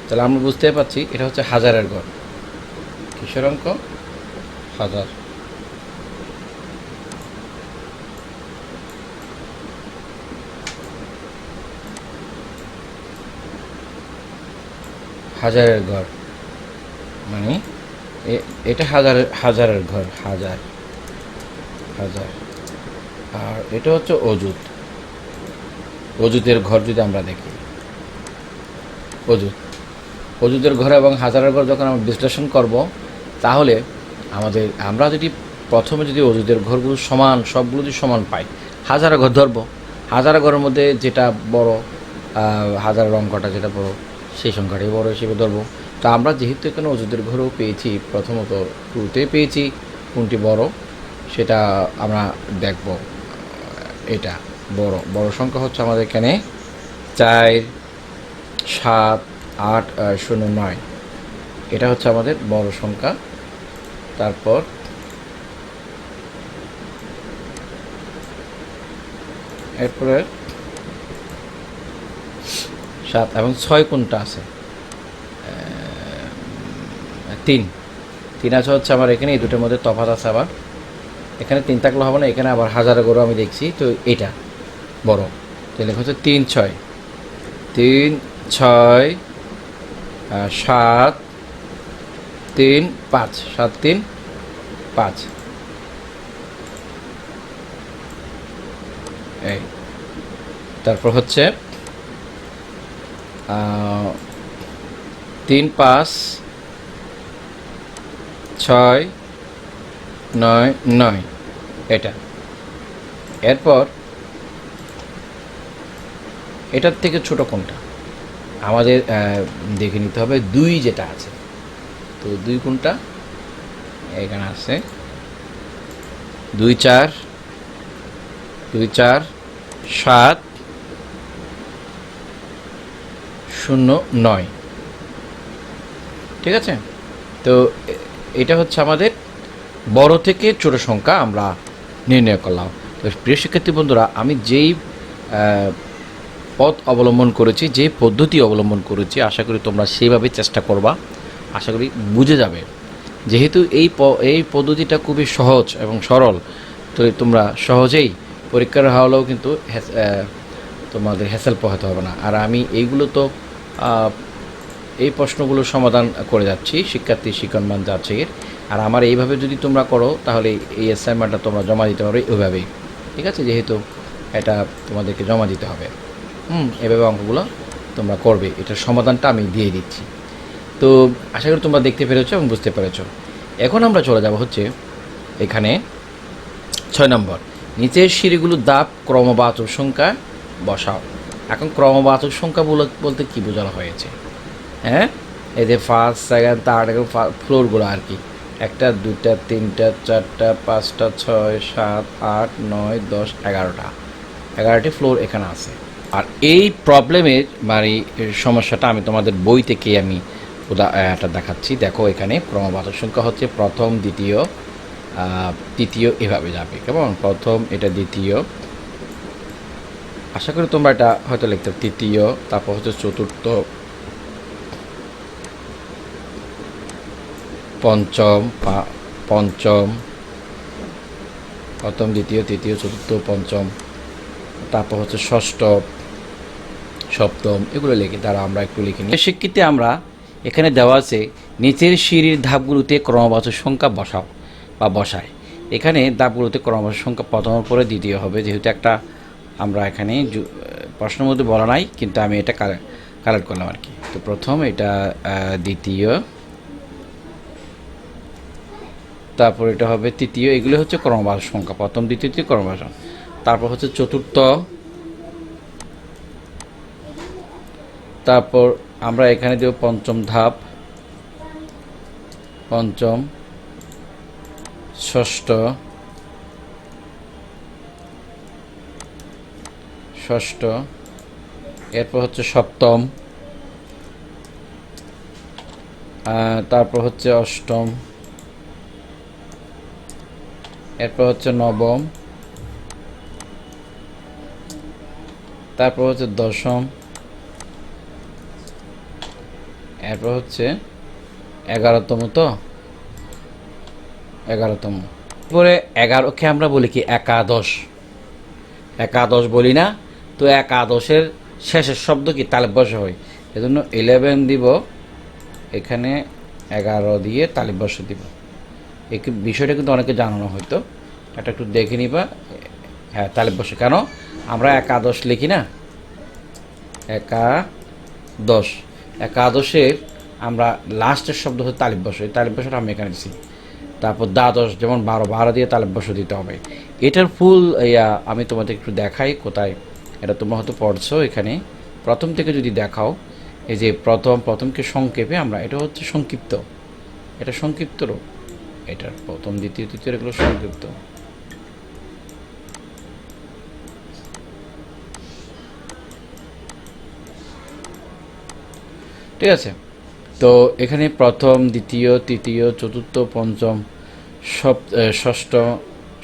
তাহলে আমরা বুঝতে পারছি এটা হচ্ছে হাজারের ঘর। কিসের অঙ্ক? হাজার। হাজারের ঘর মানে এটা হাজারের ঘর, হাজার। আর এটা হচ্ছে অযুদের ঘর। যদি আমরা দেখি অযুদ, অযুদের ঘর এবং হাজারের ঘর যখন আমরা বিশ্লেষণ করব, তাহলে আমরা যদি প্রথমে যদি অযুদের ঘরগুলো সমান, সবগুলো যদি সমান পাই, হাজারের ঘর ধরবো, হাজারের ঘরের মধ্যে যেটা বড়, হাজারের অঙ্কটা যেটা বড়, সেই সংখ্যাটাই বড় হিসেবে ধরবো। তো আমরা যেহেতু এখানে অযুদের ঘরেও পেয়েছি, প্রথমত শুরুতে পেয়েছি কোনটি বড় সেটা আমরা দেখব। এটা বড় সংখ্যা হচ্ছে আমাদের এখানে 4, 7, 8, 0, 9, এটা হচ্ছে আমাদের বড় সংখ্যা। তারপর এরপরে 7 এবং 6 কোনটা আছে? 3 আছে হচ্ছে আমার এখানে, এই দুটোর মধ্যে তফাৎ আছে। আবার এখানে 3 থাকলে হবে না, এখানে আবার হাজার গরু আমি দেখছি, তো এটা বড়। তাহলে হচ্ছে 3, 6, 3, 6, 7, 3, 5, 7, 3, 5, এই। তারপর হচ্ছে 3, 5, 6, 9, 9, এটা। এরপর এটার থেকে ছোট কোনটা আমাদের দেখে নিতে হবে। 2 যেটা আছে, তো 2 কোনটা? এখানে আছে 2, 4, 7, 0, 9, ঠিক আছে। তো এটা হচ্ছে আমাদের বড় থেকে ছোট সংখ্যা আমরা নির্ণয় করলাম। তো প্রিয় শিক্ষার্থী বন্ধুরা, আমি যেই পথ অবলম্বন করেছি, যে পদ্ধতি অবলম্বন করেছি, আশা করি তোমরা সেইভাবে চেষ্টা করবা, আশা করি বুঝে যাবে। যেহেতু এই পদ্ধতিটা খুবই সহজ এবং সরল, তো তোমরা সহজেই পরীক্ষার হলেও কিন্তু তোমাদের হ্যাসেল পোহাতে হবে না। আর আমি এইগুলো তো এই প্রশ্নগুলোর সমাধান করে যাচ্ছি শিক্ষণমান যাচাইয়ের। আর আমার এইভাবে যদি তোমরা করো, তাহলে এই অ্যাসাইনমেন্টটা তোমরা জমা দিতে পারবে ওইভাবেই, ঠিক আছে। যেহেতু এটা তোমাদেরকে জমা দিতে হবে, এভাবে অঙ্কগুলো তোমরা করবে, এটার সমাধানটা আমি দিয়ে দিচ্ছি। তো আশা করি তোমরা দেখতে পেরেছো এবং বুঝতে পেরেছো। এখন আমরা চলে যাব হচ্ছে এখানে 6 নম্বর, নিচের সিঁড়িগুলোর ধাপ ক্রমবাচক সংখ্যা বসাও। এখন ক্রমবাচক সংখ্যা বলতে কী বোঝানো হয়েছে? হ্যাঁ, এই যে ফার্স্ট, সেকেন্ড, থার্ড, ফ্লোরগুলো আর কি, 1, 2, 3, 4, 5, 6, 7, 8, 9, 10, 11টি ফ্লোর এখানে আছে। আর এই প্রবলেমের সমস্যাটা আমি তোমাদের বই থেকে আমি এটা দেখাচ্ছি। দেখো, এখানে ক্রমবাচক সংখ্যা হচ্ছে প্রথম, দ্বিতীয়, তৃতীয়, এভাবে যাবে। কেমন? প্রথম, এটা দ্বিতীয়, আশা করি তোমরা এটা হয়তো লিখতে, তৃতীয়, তারপর হচ্ছে চতুর্থ, পঞ্চম, প্রথম, দ্বিতীয়, তৃতীয়, চতুর্থ, পঞ্চম, তারপর হচ্ছে ষষ্ঠ, সপ্তম, এগুলো লিখি। তারা আমরা একটু লিখিনি। শিক্ষিতে আমরা এখানে দেওয়া আছে নিচের সিঁড়ির ধাপগুলোতে ক্রমবাচক সংখ্যা বসাও বা বসায়। এখানে ধাপগুলোতে ক্রমবাচক সংখ্যা প্রথমের পরে দ্বিতীয় হবে, যেহেতু একটা আমরা এখানে প্রশ্নের মধ্যে বলা নাই, কিন্তু আমি এটা কালেক্ট করলাম আর কি। তো প্রথম, এটা দ্বিতীয়, তারপর এটা হবে তৃতীয়, এগুলো হচ্ছে ক্রমবাচক সংখ্যা, প্রথম, দ্বিতীয়, তৃতীয় ক্রমবাচক। তারপর হচ্ছে চতুর্থ, তারপর আমরা এখানে দেব পঞ্চম ধাপ, পঞ্চম, ষষ্ঠ, এরপর হচ্ছে সপ্তম, তারপর হচ্ছে অষ্টম, এরপর হচ্ছে নবম, তারপর হচ্ছে দশম, এরপর হচ্ছে 11তম। তো 11তম পরে 11কে আমরা বলি কি একাদশ, একাদশ বলি না? তো একাদশের শেষের শব্দ কি? তালব্যস্য হয়, এজন্য 11 দিব, এখানে 11 দিয়ে তালব্যস্য দিব। এই বিষয়টা কিন্তু অনেকে জানানো হয়তো, এটা একটু দেখে নিবা। হ্যাঁ, তালব্যস্য কেন আমরা একাদশ লিখি না? একাদশের আমরা লাস্টের শব্দ হচ্ছে তালিব বসো, এই তালিব বসোটা আমি এখানে দিচ্ছি। তারপর দ্বাদশ, যেমন 12 দিয়ে তালিব বসো দিতে হবে। এটার ফুল আমি তোমাদের একটু দেখাই কোথায়, এটা তোমরা হয়তো পড়ছো এখানে প্রথম থেকে যদি দেখাও, এই যে প্রথমকে সংক্ষেপে আমরা, এটা হচ্ছে সংক্ষিপ্ত, এটা সংক্ষিপ্ত রূপ, এটার প্রথম দ্বিতীয় তৃতীয় এগুলো সংক্ষিপ্ত। ঠিক আছে, তো এখানে প্রথম, দ্বিতীয়, তৃতীয়, চতুর্থ, পঞ্চম, ষষ্ঠ,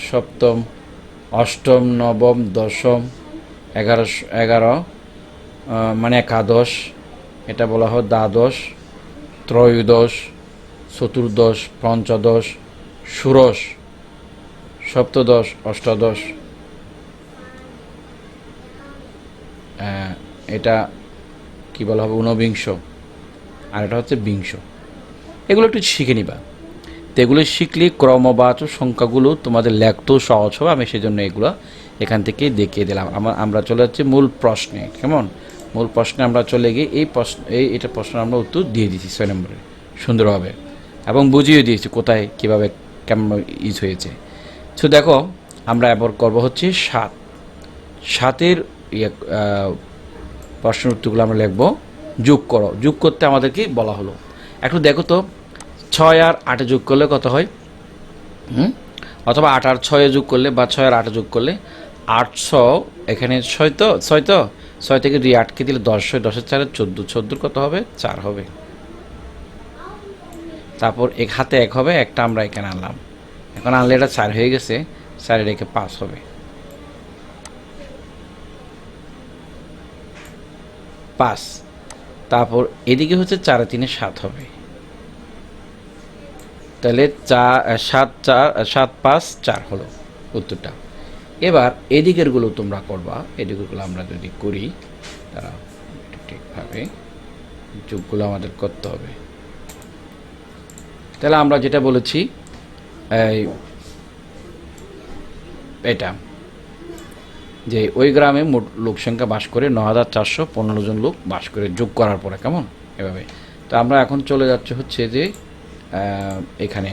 সপ্তম, অষ্টম, নবম, দশম, 11 মানে একাদশ, এটা বলা হয় দ্বাদশ, ত্রয়োদশ, চতুর্দশ, পঞ্চদশ, ষোড়শ, সপ্তদশ, অষ্টাদশ, এটা কি বলা হবে ঊনবিংশ, আর এটা হচ্ছে বিংশ। এগুলো একটু শিখে নিবা, তো এগুলো শিখলে ক্রমবাচক সংখ্যাগুলো তোমাদের লিখতেও সহজ হবে। আমি সেই জন্য এগুলো এখান থেকে দেখিয়ে দিলাম। আমরা চলে যাচ্ছি মূল প্রশ্নে। কেমন, মূল প্রশ্নে আমরা চলে গিয়ে এটা প্রশ্ন আমরা উত্তর দিয়ে দিয়েছি 6 নম্বরে সুন্দরভাবে, এবং বুঝিয়ে দিয়েছি কোথায় কীভাবে কেমন ইজ হয়েছে। তো দেখো, আমরা এবার করবো হচ্ছে 7-এর প্রশ্নের উত্তরগুলো আমরা লিখবো। যোগ করো, যোগ করতে আমাদেরকে বলা হলো। একটু দেখো তো, 6 আর 8 যোগ করলে কত হয়? অথবা 8 আর 6 যোগ করলে, বা 6 আর 8 যোগ করলে 800, এখানে 6 থেকে 2 8কে দিলে 10 হয়, 10 4 14, 14 কত হবে? 4 হবে। তারপর হাতে 1 হবে, একটা আমরা এখানে আনলাম, এখন আনলে এটা 4 হয়ে গেছে, 4 রেখে 5 হবে, 5। তারপর এদিকে হচ্ছে 4 3 7 হবে, তাহলে 7 5 4 হলো উত্তরটা। এবার এদিকেরগুলো তোমরা করবা, এদিকেরগুলো আমরা যদি করি, তারা ঠিকভাবে যোগগুলো আমাদের করতে হবে। তাহলে আমরা যেটা বলেছি, এটা যে ওই গ্রামে মোট লোক সংখ্যা বাস করে 9415 জন লোক বাস করে, যোগ করার পরে কেমন এভাবে। তো আমরা এখন চলে যাচ্ছে হচ্ছে যে এখানে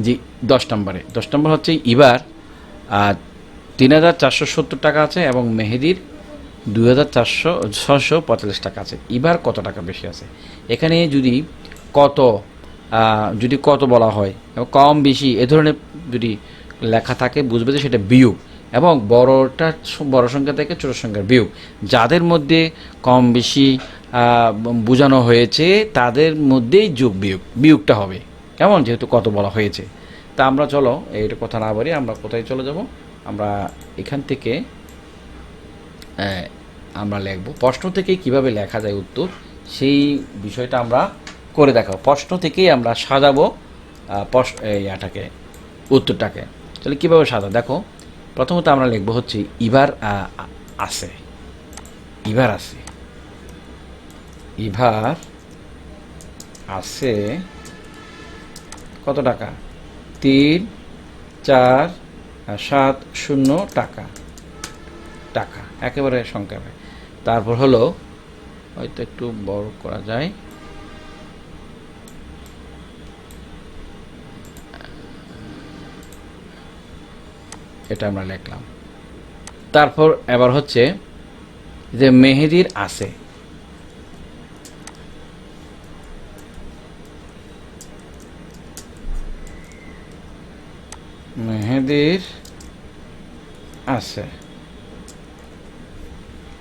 যে 10 নম্বর হচ্ছে ইবার 3470 টাকা আছে, এবং মেহেদির 2445 টাকা আছে। ইবার কত টাকা বেশি আছে? এখানে যদি কত বলা হয়, কম বেশি এ ধরনের যদি লেখা থাকে, বুঝবে যে সেটা বিয়োগ, এবং বড় সংখ্যা থেকে ছোট সংখ্যার বিয়োগ। যাদের মধ্যে কম বেশি বোঝানো হয়েছে তাদের মধ্যেই বিয়োগটা হবে, কেমন, যেহেতু কত বলা হয়েছে। তা আমরা চলো এইটা কথা না বলি, আমরা কোথায় চলে যাব, আমরা এখান থেকে আমরা লিখব প্রশ্ন থেকে কিভাবে লেখা যায় উত্তর, সেই বিষয়টা আমরা করে দেখাবো। প্রশ্ন থেকেই আমরা সাজাবো উত্তরটাকে। তাহলে কীভাবে সাজা, দেখো, প্রথমত আমরা লিখব হচ্ছে ইবার আছে, ইবার আছে কত টাকা? 3 4 7 0 টাকা, একেবারে সংক্ষেপে। তারপর হলো, হয়তো একটু বড় করা যায়, এটা আমরা লিখলাম। তারপর এবার হচ্ছে যে মেহেদির আছে,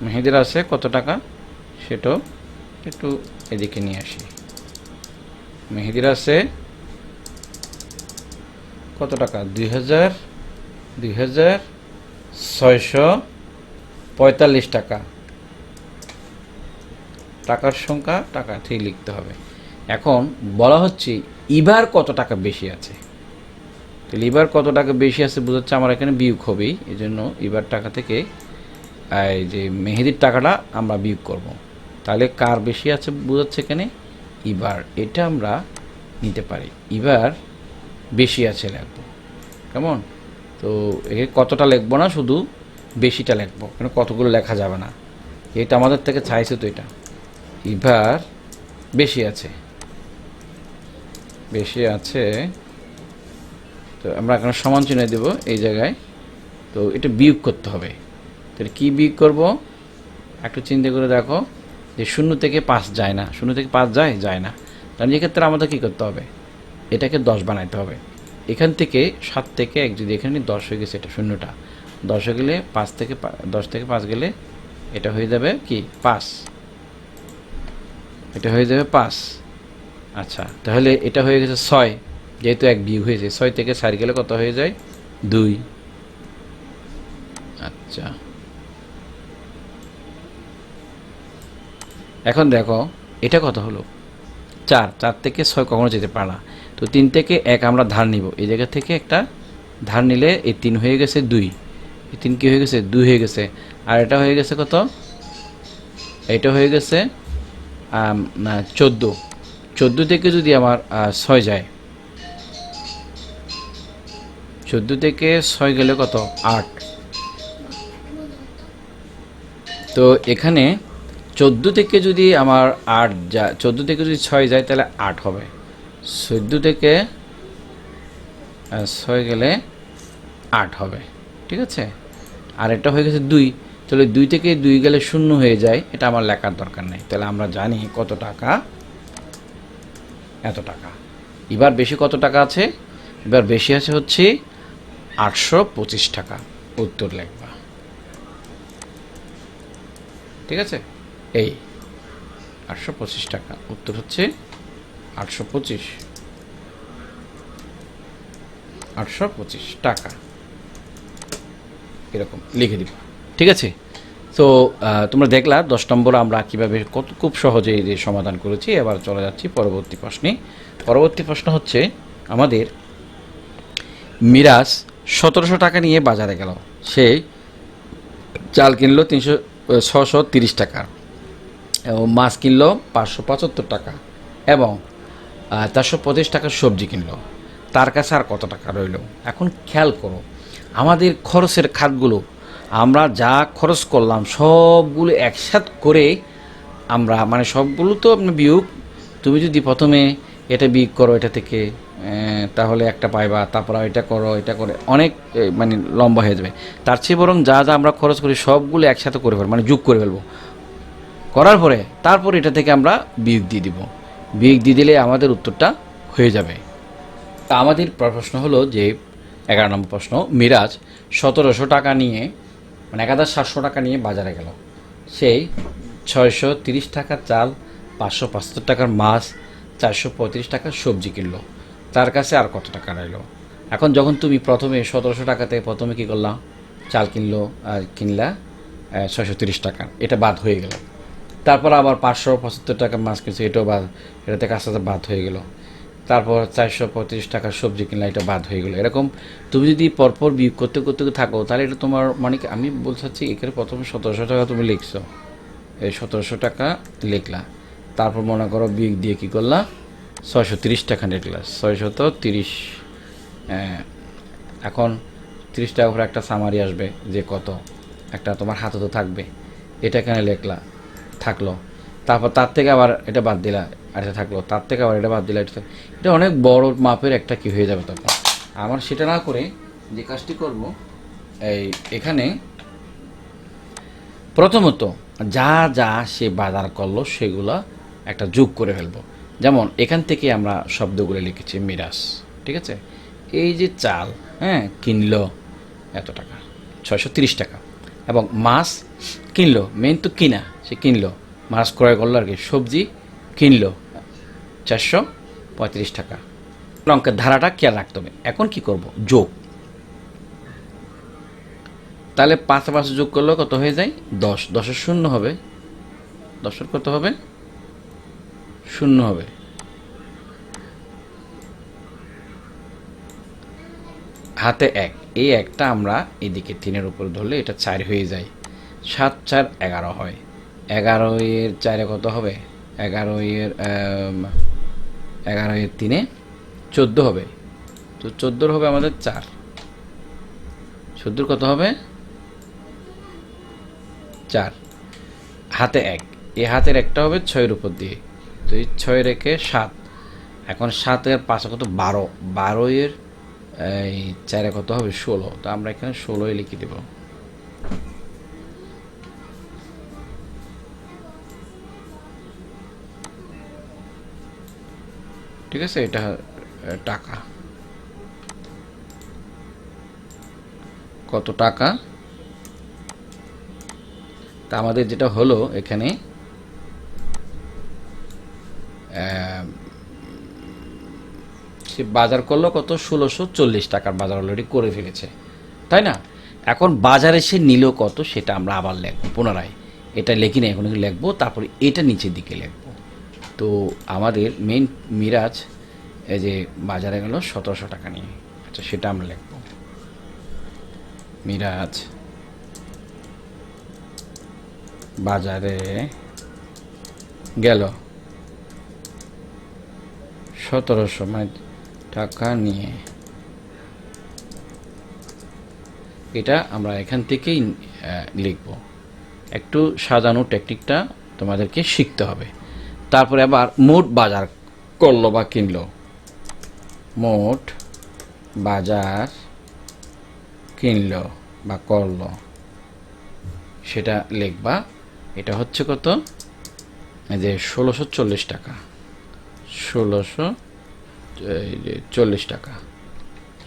মেহেদির আছে কত টাকা, সেটাও একটু এদিকে নিয়ে আসি। মেহেদির আছে কত টাকা? 2645 টাকা। টাকার সংখ্যা ঠিক লিখতে হবে। এখন বলা হচ্ছে ইবার কত টাকা বেশি আছে, তাহলে ইবার কত টাকা বেশি আছে বোঝাচ্ছে আমার এখানে বিয়োগ হবেই, এই জন্য ইবার টাকা থেকে এই যে মেহেদির টাকাটা আমরা বিয়োগ করব। তাহলে কার বেশি আছে বোঝাচ্ছে এখানে ইবার, এটা আমরা নিতে পারি, ইবার বেশি আছে লিখবো, কেমন। তো এখানে কতটা লিখবো না, শুধু বেশিটা লিখবো, কেন কতগুলো লেখা যাবে না, এটা আমাদের থেকে চাইছে। তো এটা ইবার বেশি আছে, বেশি আছে। তো আমরা এখন সমান চিহ্ন দেব এই জায়গায়। তো এটা বিয়োগ করতে হবে। তাহলে কী বিয়োগ করব একটু চিন্তা করে দেখো, যে 0 থেকে 5 যায় না, 0 থেকে 5 যায় না। তাহলে এক্ষেত্রে আমাদের কী করতে হবে, এটাকে 10 বানাইতে হবে। এখান থেকে 7 থেকে 1 যদি এখানে 10 হয়ে গেছে, এটা শূন্যটা 10 হয়ে গেলে 10 থেকে 5 গেলে এটা হয়ে যাবে কি 5, এটা হয়ে যাবে 5। আচ্ছা, তাহলে এটা হয়ে গেছে 6, যেহেতু 1 বিয়োগ হয়েছে, 6 থেকে 4 গেলে কত হয়ে যায় 2। আচ্ছা, এখন দেখো এটা কত হলো 4, 4 থেকে 6 কখনো যেতে পারে না। তো 3 থেকে 1 আমরা ধার নিব, এই জায়গা থেকে একটা ধার নিলে এই 3 হয়ে গেছে 2, এই 3 কি হয়ে গেছে 2 হয়ে গেছে। আর এটা হয়ে গেছে কত, এটা হয়ে গেছে 14, 14 থেকে যদি আমার 6 যায়, 14 থেকে 6 গেলে কত 8। তো এখানে 14 থেকে যদি আমার 8 যায়, 14 থেকে যদি 6 যায় তাহলে 8 হবে। 14 থেকে 6 গেলে 8 হবে, ঠিক আছে। আর এটা হয়ে গেছে 2, তাহলে 2 থেকে 2 গেলে 0 হয়ে যায়, এটা আমার লেখার দরকার নেই। তাহলে আমরা জানি কত টাকা, এত টাকা। এবার বেশি কত টাকা আছে, এবার বেশি আছে হচ্ছে 825 টাকা। উত্তর লিখবা, ঠিক আছে। এই 825 টাকা, উত্তর হচ্ছে 825 টাকা, এরকম লিখে দিব, ঠিক আছে। তো তোমরা দেখলা 10 নম্বর আমরা কীভাবে খুব সহজে এই যে সমাধান করেছি। এবার চলে যাচ্ছি পরবর্তী প্রশ্নে। পরবর্তী প্রশ্ন হচ্ছে আমাদের মিরাজ 1700 টাকা নিয়ে বাজারে গেল। সে চাল কিনলো 630 টাকা, এবং মাছ কিনলো 575 টাকা, এবং 425 টাকার সবজি কিনলো। তার কাছে আর কত টাকা রইল? এখন খেয়াল করো, আমাদের খরচের খাতগুলো আমরা যা খরচ করলাম সবগুলো একসাথ করে আমরা, মানে সবগুলো তো আপনি বিয়োগ, তুমি যদি প্রথমে এটা বিয়োগ করো এটা থেকে, তাহলে একটা পাইবা, তারপর এটা করো, এটা করে অনেক মানে লম্বা হয়ে যাবে। তার চেয়ে বরং যা যা আমরা খরচ করি সবগুলো একসাথে করে ফেলবো, মানে যোগ করে ফেলবো। করার পরে তারপর এটা থেকে আমরা বিয়োগ দিয়ে দিব, বিয়োগ দিয়ে দিলে আমাদের উত্তরটা হয়ে যাবে। তা আমাদের প্রশ্ন হলো যে 11 নম্বর প্রশ্ন, মিরাজ 1700 টাকা নিয়ে, মানে 1700 টাকা নিয়ে বাজারে গেল। সেই 630 টাকার চাল, 575 টাকার মাছ, 435 টাকার সবজি কিনলো। তার কাছে আর কত টাকা রইল? এখন যখন তুমি প্রথমে 1700 টাকাতে প্রথমে কী করলাম, চাল কিনলো আর কিনলা 630 টাকা, এটা বাদ হয়ে গেল। তারপর আবার 575 টাকার মাছ কিনছে, এটাও বাদ, এটা থেকে আস্তে আস্তে বাদ হয়ে গেল। তারপর 435 টাকার সবজি কিনলে এটা বাদ হয়ে গেলো। এরকম তুমি যদি পরপর বিয়োগ করতে করতে থাকো তাহলে এটা তোমার, মানে আমি বলতে চাচ্ছি এখানে প্রথমে 1700 টাকা তুমি লিখছো, এই 1700 টাকা লিখলা, তারপর মনে করো বিয়োগ দিয়ে কী করলা 630 টাকা লিখলা, 630। এখন 30 টাকার উপরে একটা সামারি আসবে যে কত, একটা তোমার হাতে তো থাকবে, এটা এখানে লিখলা, থাকলো। তারপর তার থেকে আবার এটা বাদ দিলা, আর এটা থাকলো, তার থেকে আবার এটা বাদ দিলা, এটা অনেক বড় মাপের একটা কি হয়ে যাবে তখন। আমার সেটা না করে যে কাজটি করব, এখানে প্রথমত যা যা সে বাজার করলো সেগুলো একটা যোগ করে ফেলবো। যেমন এখান থেকে আমরা শব্দগুলো লিখেছি মিরাজ, ঠিক আছে। এই যে চাল, হ্যাঁ, কিনলো এত টাকা 630 টাকা, এবং মাছ কিনলো, মেন তো কিনা, সে কিনলো, মাছ ক্রয় করলো আর কি, সবজি কিনলো 435 টাকা। অঙ্কের ধারাটা খেয়াল রাখতে হবে। এখন কি করব, যোগ। তাহলে 5 5 যোগ করলেও কত হয়ে যায় 10, 10-এর শূন্য হবে, 10-এর কত হবে শূন্য হবে। হাতে 1, এই একটা আমরা এদিকে 3-এর উপর ধরলে এটা 4 হয়ে যায়, 7 4 11 হয়। 11-এর 4-এ কত হবে, 11-এর 3-এ 14 হবে। তো 14 হবে আমাদের 4, 14 কত হবে 4। হাতে 1, এই হাতের একটা হবে 6-এর উপর দিয়ে, 2 6 রেখে 7, এখন 7 এর 5 কত 12, 12 এর এই 4 কত হবে 16, তো আমরা এখানে 16 লিখে দেব। ঠিক আছে, এটা টাকা, কত টাকা, তা আমাদের যেটা হলো এখানে সে বাজার করলো কত 1640 টাকার বাজার অলরেডি করে ফেলেছে, তাই না? এখন বাজারে সে নিল কত সেটা আমরা আবার লিখবো পুনরায়, এটা লিখি না এখন লিখবো, তারপরে এটা নিচের দিকে লিখবো। তো আমাদের মেইন মিরাজ এই যে বাজারে গেল 1700 টাকা নিয়ে, আচ্ছা সেটা আমরা লিখবো। মিরাজ বাজারে গেল 1700 মানে টাকা নিয়ে, এটা আমরা এখান থেকেই লিখব। একটু সাজানো টেকনিকটা তোমাদেরকে শিখতে হবে। তারপরে আবার মোট বাজার করলো বা কিনলো, মোট বাজার কিনলো বা করলো সেটা লিখবা। এটা হচ্ছে কত, এই যে 1640 টাকা, 1640 টাকা,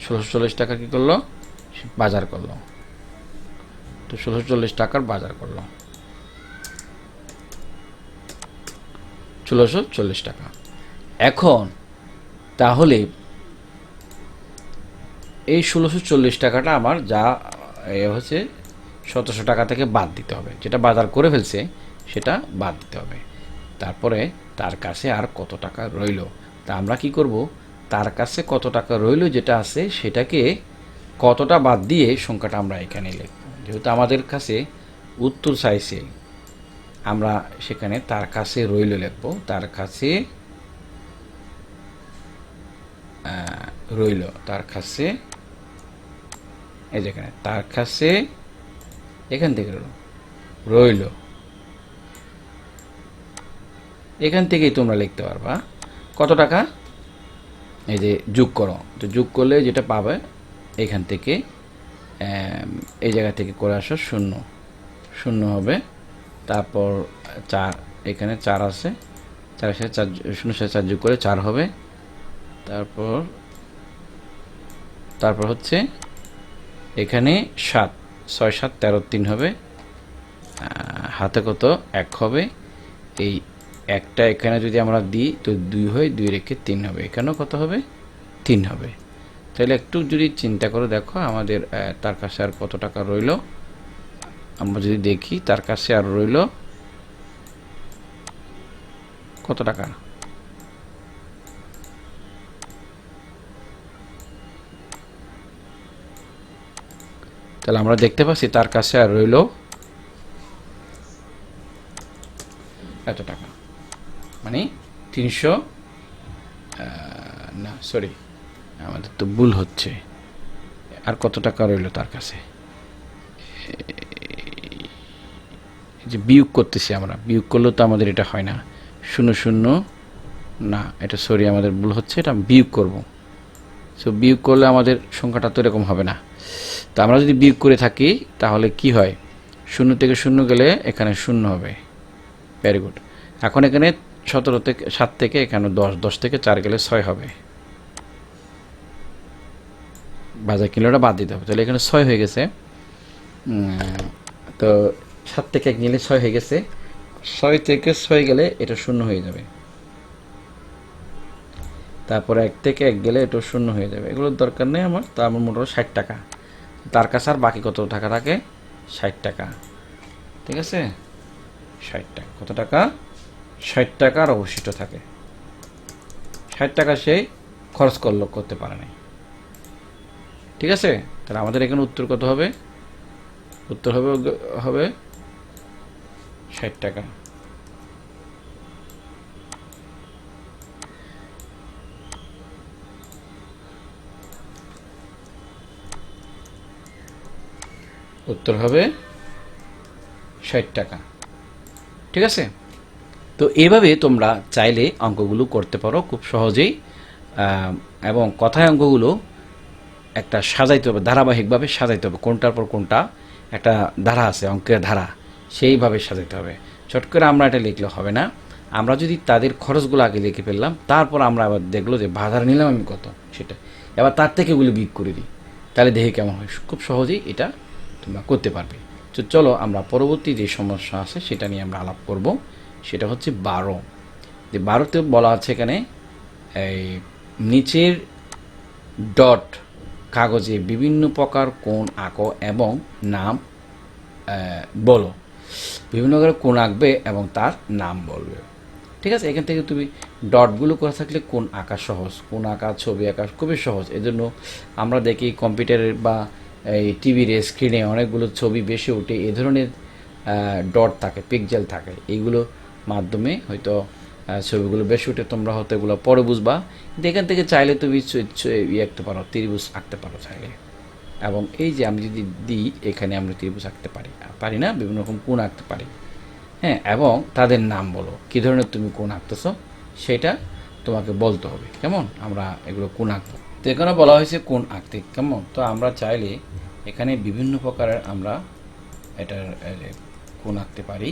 1640 টাকা কী করলো বাজার করলো, তো 1640 টাকার বাজার করলো 1640 টাকা। এখন তাহলে এই 1640 টাকাটা আমার যা হচ্ছে 1700 টাকা থেকে বাদ দিতে হবে, যেটা বাজার করে ফেলছে সেটা বাদ দিতে হবে। তারপরে তার কাছে আর কত টাকা রইল, তা আমরা কি করব, তার কাছে কত টাকা রইল যেটা আছে সেটাকে কতটা বাদ দিয়ে সংখ্যাটা আমরা এখানে লিখব। যেহেতু আমাদের কাছে উত্তর চাইছে, আমরা সেখানে তার কাছে রইল লিখব। তার কাছে রইল, তার কাছে এই যেখানে তার কাছে এখান থেকে রইল, এখান থেকেই তোমরা লিখতে পারবা কত টাকা, এই যে যোগ করো, তো যোগ করলে যেটা পাবে এখান থেকে এই জায়গা থেকে করে আসো 0 0 হবে, তারপর 4 এখানে 4 আছে, 4 এর সাথে 4 0 সাথে 4 যোগ করে 4 হবে, তারপর হচ্ছে এখানে 7 6 7 13 3 হবে, হাতে কত 1 হবে, এই একটা এখানে যদি আমরা দিই তো 2 হয়, 2 রেখে 3 হবে, এখানেও কত হবে 3 হবে। তাহলে একটু যদি চিন্তা করে দেখো আমাদের তার কাছে আর কত টাকা রইল, আমরা যদি দেখি তার কাছে আর রইল কত টাকা, তাহলে আমরা দেখতে পাচ্ছি তার কাছে আর রইল এত টাকা, মানে 300 না সরি আমাদের তো ভুল হচ্ছে, আর কত টাকা রইল তার কাছে, যে বিয়োগ করতেছি আমরা, বিয়োগ করলেও তো আমাদের এটা হয় না, 0 0 না এটা সরি আমাদের ভুল হচ্ছে, এটা বিয়োগ করব। সো বিয়োগ করলে আমাদের সংখ্যাটা তো এরকম হবে না। তো আমরা যদি বিয়োগ করে থাকি তাহলে কি হয়, 0 থেকে 0 গেলে এখানে 0 হবে, ভেরি গুড। এখন এখানে 17 থেকে 7 থেকে এখানে 10, 10 থেকে 4 গেলে 6 হবে, বাজার কিলোটা বাদ দিতে হবে, তাহলে এখানে 6 হয়ে গেছে। তো 7 থেকে 1 নিলে 6 হয়ে গেছে, 6 থেকে 6 গেলে এটা 0 হয়ে যাবে, তারপরে 1 থেকে 1 গেলে এটা 0 হয়ে যাবে, এগুলোর দরকার নেই আমার। তো আমার মোটামুটি 60 টাকা, তার কাছে আর বাকি কত টাকা থাকে 60 টাকা, ঠিক আছে 60 টাকা, কত টাকা 60 টাকা আর অবশিষ্ট থাকে, 60 টাকা সেই খরচ করতে পারে নাই, ঠিক আছে। তাহলে আমাদের এখানে উত্তর কত হবে, উত্তর হবে 60 টাকা। উত্তর হবে 60 টাকা, ঠিক আছে। তো তো এইভাবে তোমরা চাইলে অঙ্কগুলো করতে পারো খুব সহজেই, এবং কথায় অঙ্কগুলো একটা সাজাইতে হবে, ধারাবাহিকভাবে সাজাইতে হবে, কোনটার পর কোনটা একটা ধারা আছে, অঙ্কের ধারা, সেইভাবে সাজাইতে হবে। চট করে আমরা এটা লিখলে হবে না। আমরা যদি তাদের খরচগুলো আগে লিখে ফেললাম, তারপর আমরা আবার দেখলো যে বাজার নিলাম আমি কত, সেটা এবার তার থেকে এগুলো বিক করে দিই, তাহলে দেখে কেমন হয়। খুব সহজেই এটা তোমরা করতে পারবে। তো চলো আমরা পরবর্তী যে সমস্যা আছে সেটা নিয়ে আমরা আলাপ করব। সেটা হচ্ছে 12। যে 12তে বলা আছে এখানে, এই নিচের ডট কাগজে বিভিন্ন প্রকার কোণ আঁকো এবং নাম বলো। বিভিন্ন প্রকার কোণ আঁকবে এবং তার নাম বলবে। ঠিক আছে, এখান থেকে তুমি ডটগুলো করে থাকলে কোণ আঁকা সহজ, কোণ আঁকা, ছবি আঁকা খুবই সহজ। এজন্য আমরা দেখি কম্পিউটারের বা এই টিভির স্ক্রিনে অনেকগুলো ছবি বেশি ওঠে, এ ধরনের ডট থাকে, পিক্সেল থাকে, এইগুলো মাধ্যমে হয়তো ছবিগুলো বেশি উঠে। তোমরা হয়তো এগুলো পরে বুঝবা, কিন্তু এখান থেকে চাইলে তুমি আঁকতে পারো, ত্রিভুজ আঁকতে পারো চাইলে। এবং এই যে আমি যদি দিই, এখানে আমরা ত্রিভুজ আঁকতে পারি না, বিভিন্ন রকম কোণ আঁকতে পারি। হ্যাঁ, এবং তাদের নাম বলো, কী ধরনের তুমি কোণ আঁকতেছো সেটা তোমাকে বলতে হবে। কেমন, আমরা এগুলো কোণ আঁকবো। তো এখানে বলা হয়েছে কোণ আঁকতে, কেমন। তো আমরা চাইলে এখানে বিভিন্ন প্রকারের আমরা এটার কোণ আঁকতে পারি।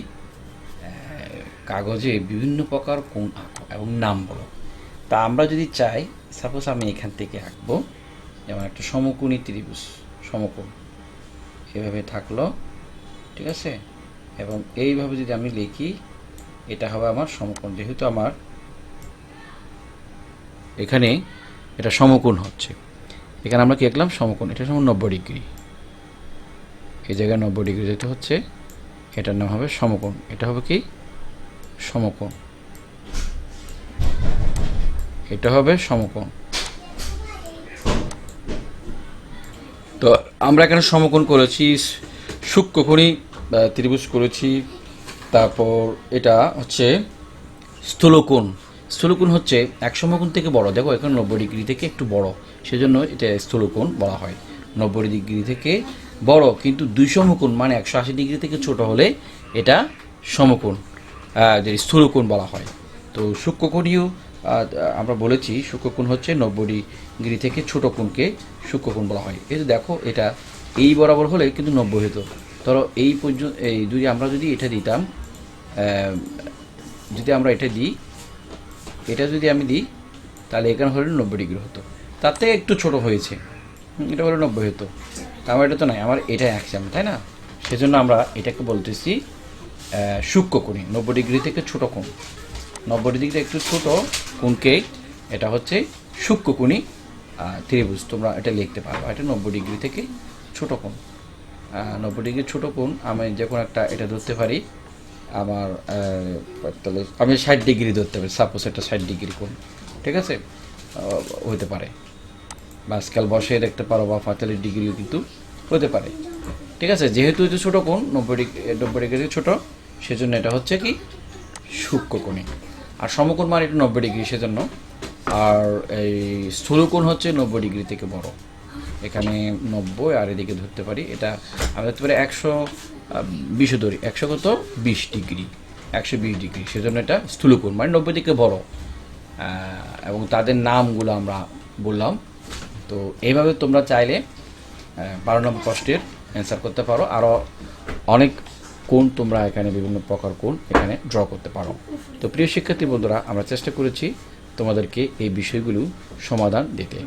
কাগজে বিভিন্ন প্রকার কোণ আঁকো এবং নাম বলো। তা আমরা যদি চাই, সাপোজ আমি এখান থেকে আঁকবো, যেমন একটা সমকোণী ত্রিভুজ, সমকোণ এভাবে থাকলো, ঠিক আছে। এবং এইভাবে যদি আমি লিখি, এটা হবে আমার সমকোণ। যেহেতু আমার এখানে এটা সমকোণ হচ্ছে, এখানে আমরা কি আঁকলাম, সমকোণ। এটা সমান 90 ডিগ্রি, এই জায়গায় 90 ডিগ্রি যেটা হচ্ছে, এটার নাম হবে সমকোণ। এটা হবে কি, সমকোণ। এটা হবে সমকোণ। তো আমরা এখানে সমকোণ করেছি, সূক্ষ্মকোণী ত্রিভুজ করেছি। তারপর এটা হচ্ছে স্থূলকোণ। স্থূলকোণ হচ্ছে এক সমকোণ থেকে বড়। দেখো এখানে 90 ডিগ্রি থেকে একটু বড়, সেজন্য এটা স্থূলকোণ বলা হয়। 90 ডিগ্রি থেকে বড়, কিন্তু দুই সমকোণ মানে 180 ডিগ্রি থেকে ছোট হলে এটা সমকোণ, যে স্থূলকোণ বলা হয়। তো সূক্ষ্মকোণীয় আমরা বলেছি, সূক্ষ্মকোণ হচ্ছে 90 ডিগ্রি থেকে ছোট কোণকে সূক্ষ্মকোণ বলা হয়। এই যে দেখো, এটা এই বরাবর হলে কিন্তু 90 হতো। ধরো এই পর্যন্ত, এই আমরা যদি এটা দিতাম, যদি আমরা এটা দিই, এটা যদি আমি দিই, তাহলে এখানে হলে 90 ডিগ্রি হতো। তার থেকে একটু ছোট হয়েছে, এটা হলে 90 হতো। আমার এটা তো নাই, আমার এটা একসাম, তাই না। সেজন্য আমরা এটাকে বলতেছি সূক্ষ্মকোণী, 90 ডিগ্রি থেকে ছোট কোণ। 90 ডিগ্রি থেকে একটু ছোট কোণকে এটা হচ্ছে সূক্ষ্মকোণী ত্রিভুজ। তোমরা এটা লিখতে পারো, এটা 90 ডিগ্রি থেকে ছোট কোণ। 90 ডিগ্রি ছোট কোণ আমি যে কোনো একটা এটা ধরতে পারি। আমার তাহলে আমি 60 ডিগ্রি ধরতে পারি, সাপোজ এটা 60 ডিগ্রি কোণ, ঠিক আছে, হতে পারে। বা স্কেল বসে দেখতে পারো, বা 45 ডিগ্রিও কিন্তু হতে পারে, ঠিক আছে। যেহেতু এটা ছোটো কোণ, 90 ডিগ্রি ছোটো, সেজন্য এটা হচ্ছে কি, সূক্ষ্মকোণী। আর সমকোণ মানে এটা 90 ডিগ্রি, সেজন্য। আর এই স্থূলকোণ হচ্ছে 90 ডিগ্রি থেকে বড়। এখানে 90, আর এদিকে ধরতে পারি, এটা আমি ধরতে পারি 120 ধরি, 100 কত 20 ডিগ্রি, 120 ডিগ্রি, সেজন্য এটা স্থূলকোণ মানে 90 থেকে বড়। এবং তাদের নামগুলো আমরা বললাম। তো এইভাবে তোমরা চাইলে 12 নম্বর প্রশ্নের অ্যান্সার করতে পারো। আরও অনেক কোণ তোমরা এখানে, বিভিন্ন প্রকার কোণ এখানে ড্র করতে পারো। তো প্রিয় শিক্ষার্থী বন্ধুরা, আমরা চেষ্টা করেছি তোমাদেরকে এই বিষয়গুলো সমাধান দিতে।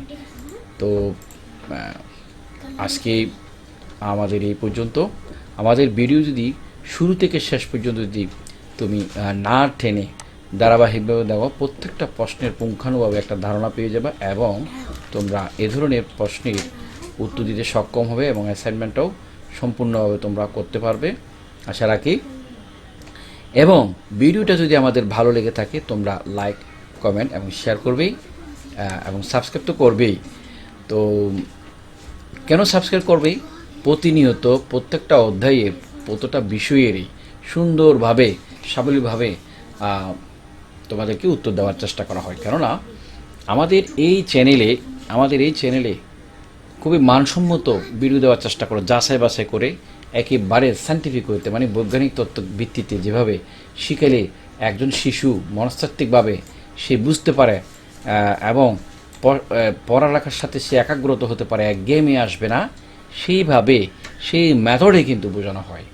তো আজকে আমাদের এই পর্যন্ত। আমাদের ভিডিও যদি শুরু থেকে শেষ পর্যন্ত যদি তুমি না টেনে ধারাবাহিকভাবে দেওয়া, প্রত্যেকটা প্রশ্নের পুঙ্খানুভাবে একটা ধারণা পেয়ে যাবে, এবং তোমরা এ ধরনের প্রশ্নের উত্তর দিতে সক্ষম হবে, এবং অ্যাসাইনমেন্টটাও সম্পূর্ণভাবে তোমরা করতে পারবে আশা রাখি। এবং ভিডিওটা যদি আমাদের ভালো লেগে থাকে, তোমরা লাইক, কমেন্ট এবং শেয়ার করবেই, এবং সাবস্ক্রাইব তো করবেই। তো কেন সাবস্ক্রাইব করবেই? প্রতিনিয়ত প্রত্যেকটা অধ্যায়ে, প্রত্যেকটা বিষয়েরই সুন্দরভাবে, সাবলীলভাবে তোমাদেরকে উত্তর দেওয়ার চেষ্টা করা হয়। কেননা আমাদের এই চ্যানেলে খুবই মানসম্মত ভিডিও দেওয়ার চেষ্টা করো, যাচাই বাছাই করে, একেবারে সায়েন্টিফিক হইতে, মানে বৈজ্ঞানিক তত্ত্ব ভিত্তিতে যেভাবে শিখালে একজন শিশু মনস্তাত্ত্বিকভাবে সে বুঝতে পারে এবং পড়ালেখার সাথে সে একাগ্রত হতে পারে, একঘেয়েমি আসবে না, সেইভাবে সেই মেথডে কিন্তু বোঝানো হয়।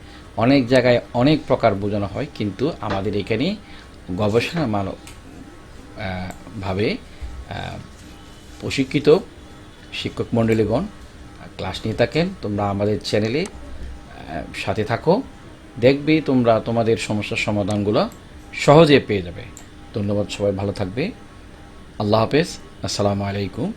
অনেক জায়গায় অনেক প্রকার বোঝানো হয়, কিন্তু আমাদের এখানে গবেষণা মানব ভাবে প্রশিক্ষিত শিক্ষক মণ্ডলীগণ ক্লাস নিয়ে থাকেন। তোমরা আমাদের চ্যানেলে সাথে থাকো, দেখবে তোমরা তোমাদের সমস্যার সমাধানগুলো সহজে পেয়ে যাবে। ধন্যবাদ, সবাই ভালো থাকবে। আল্লাহ হাফেজ, আসসালামু আলাইকুম।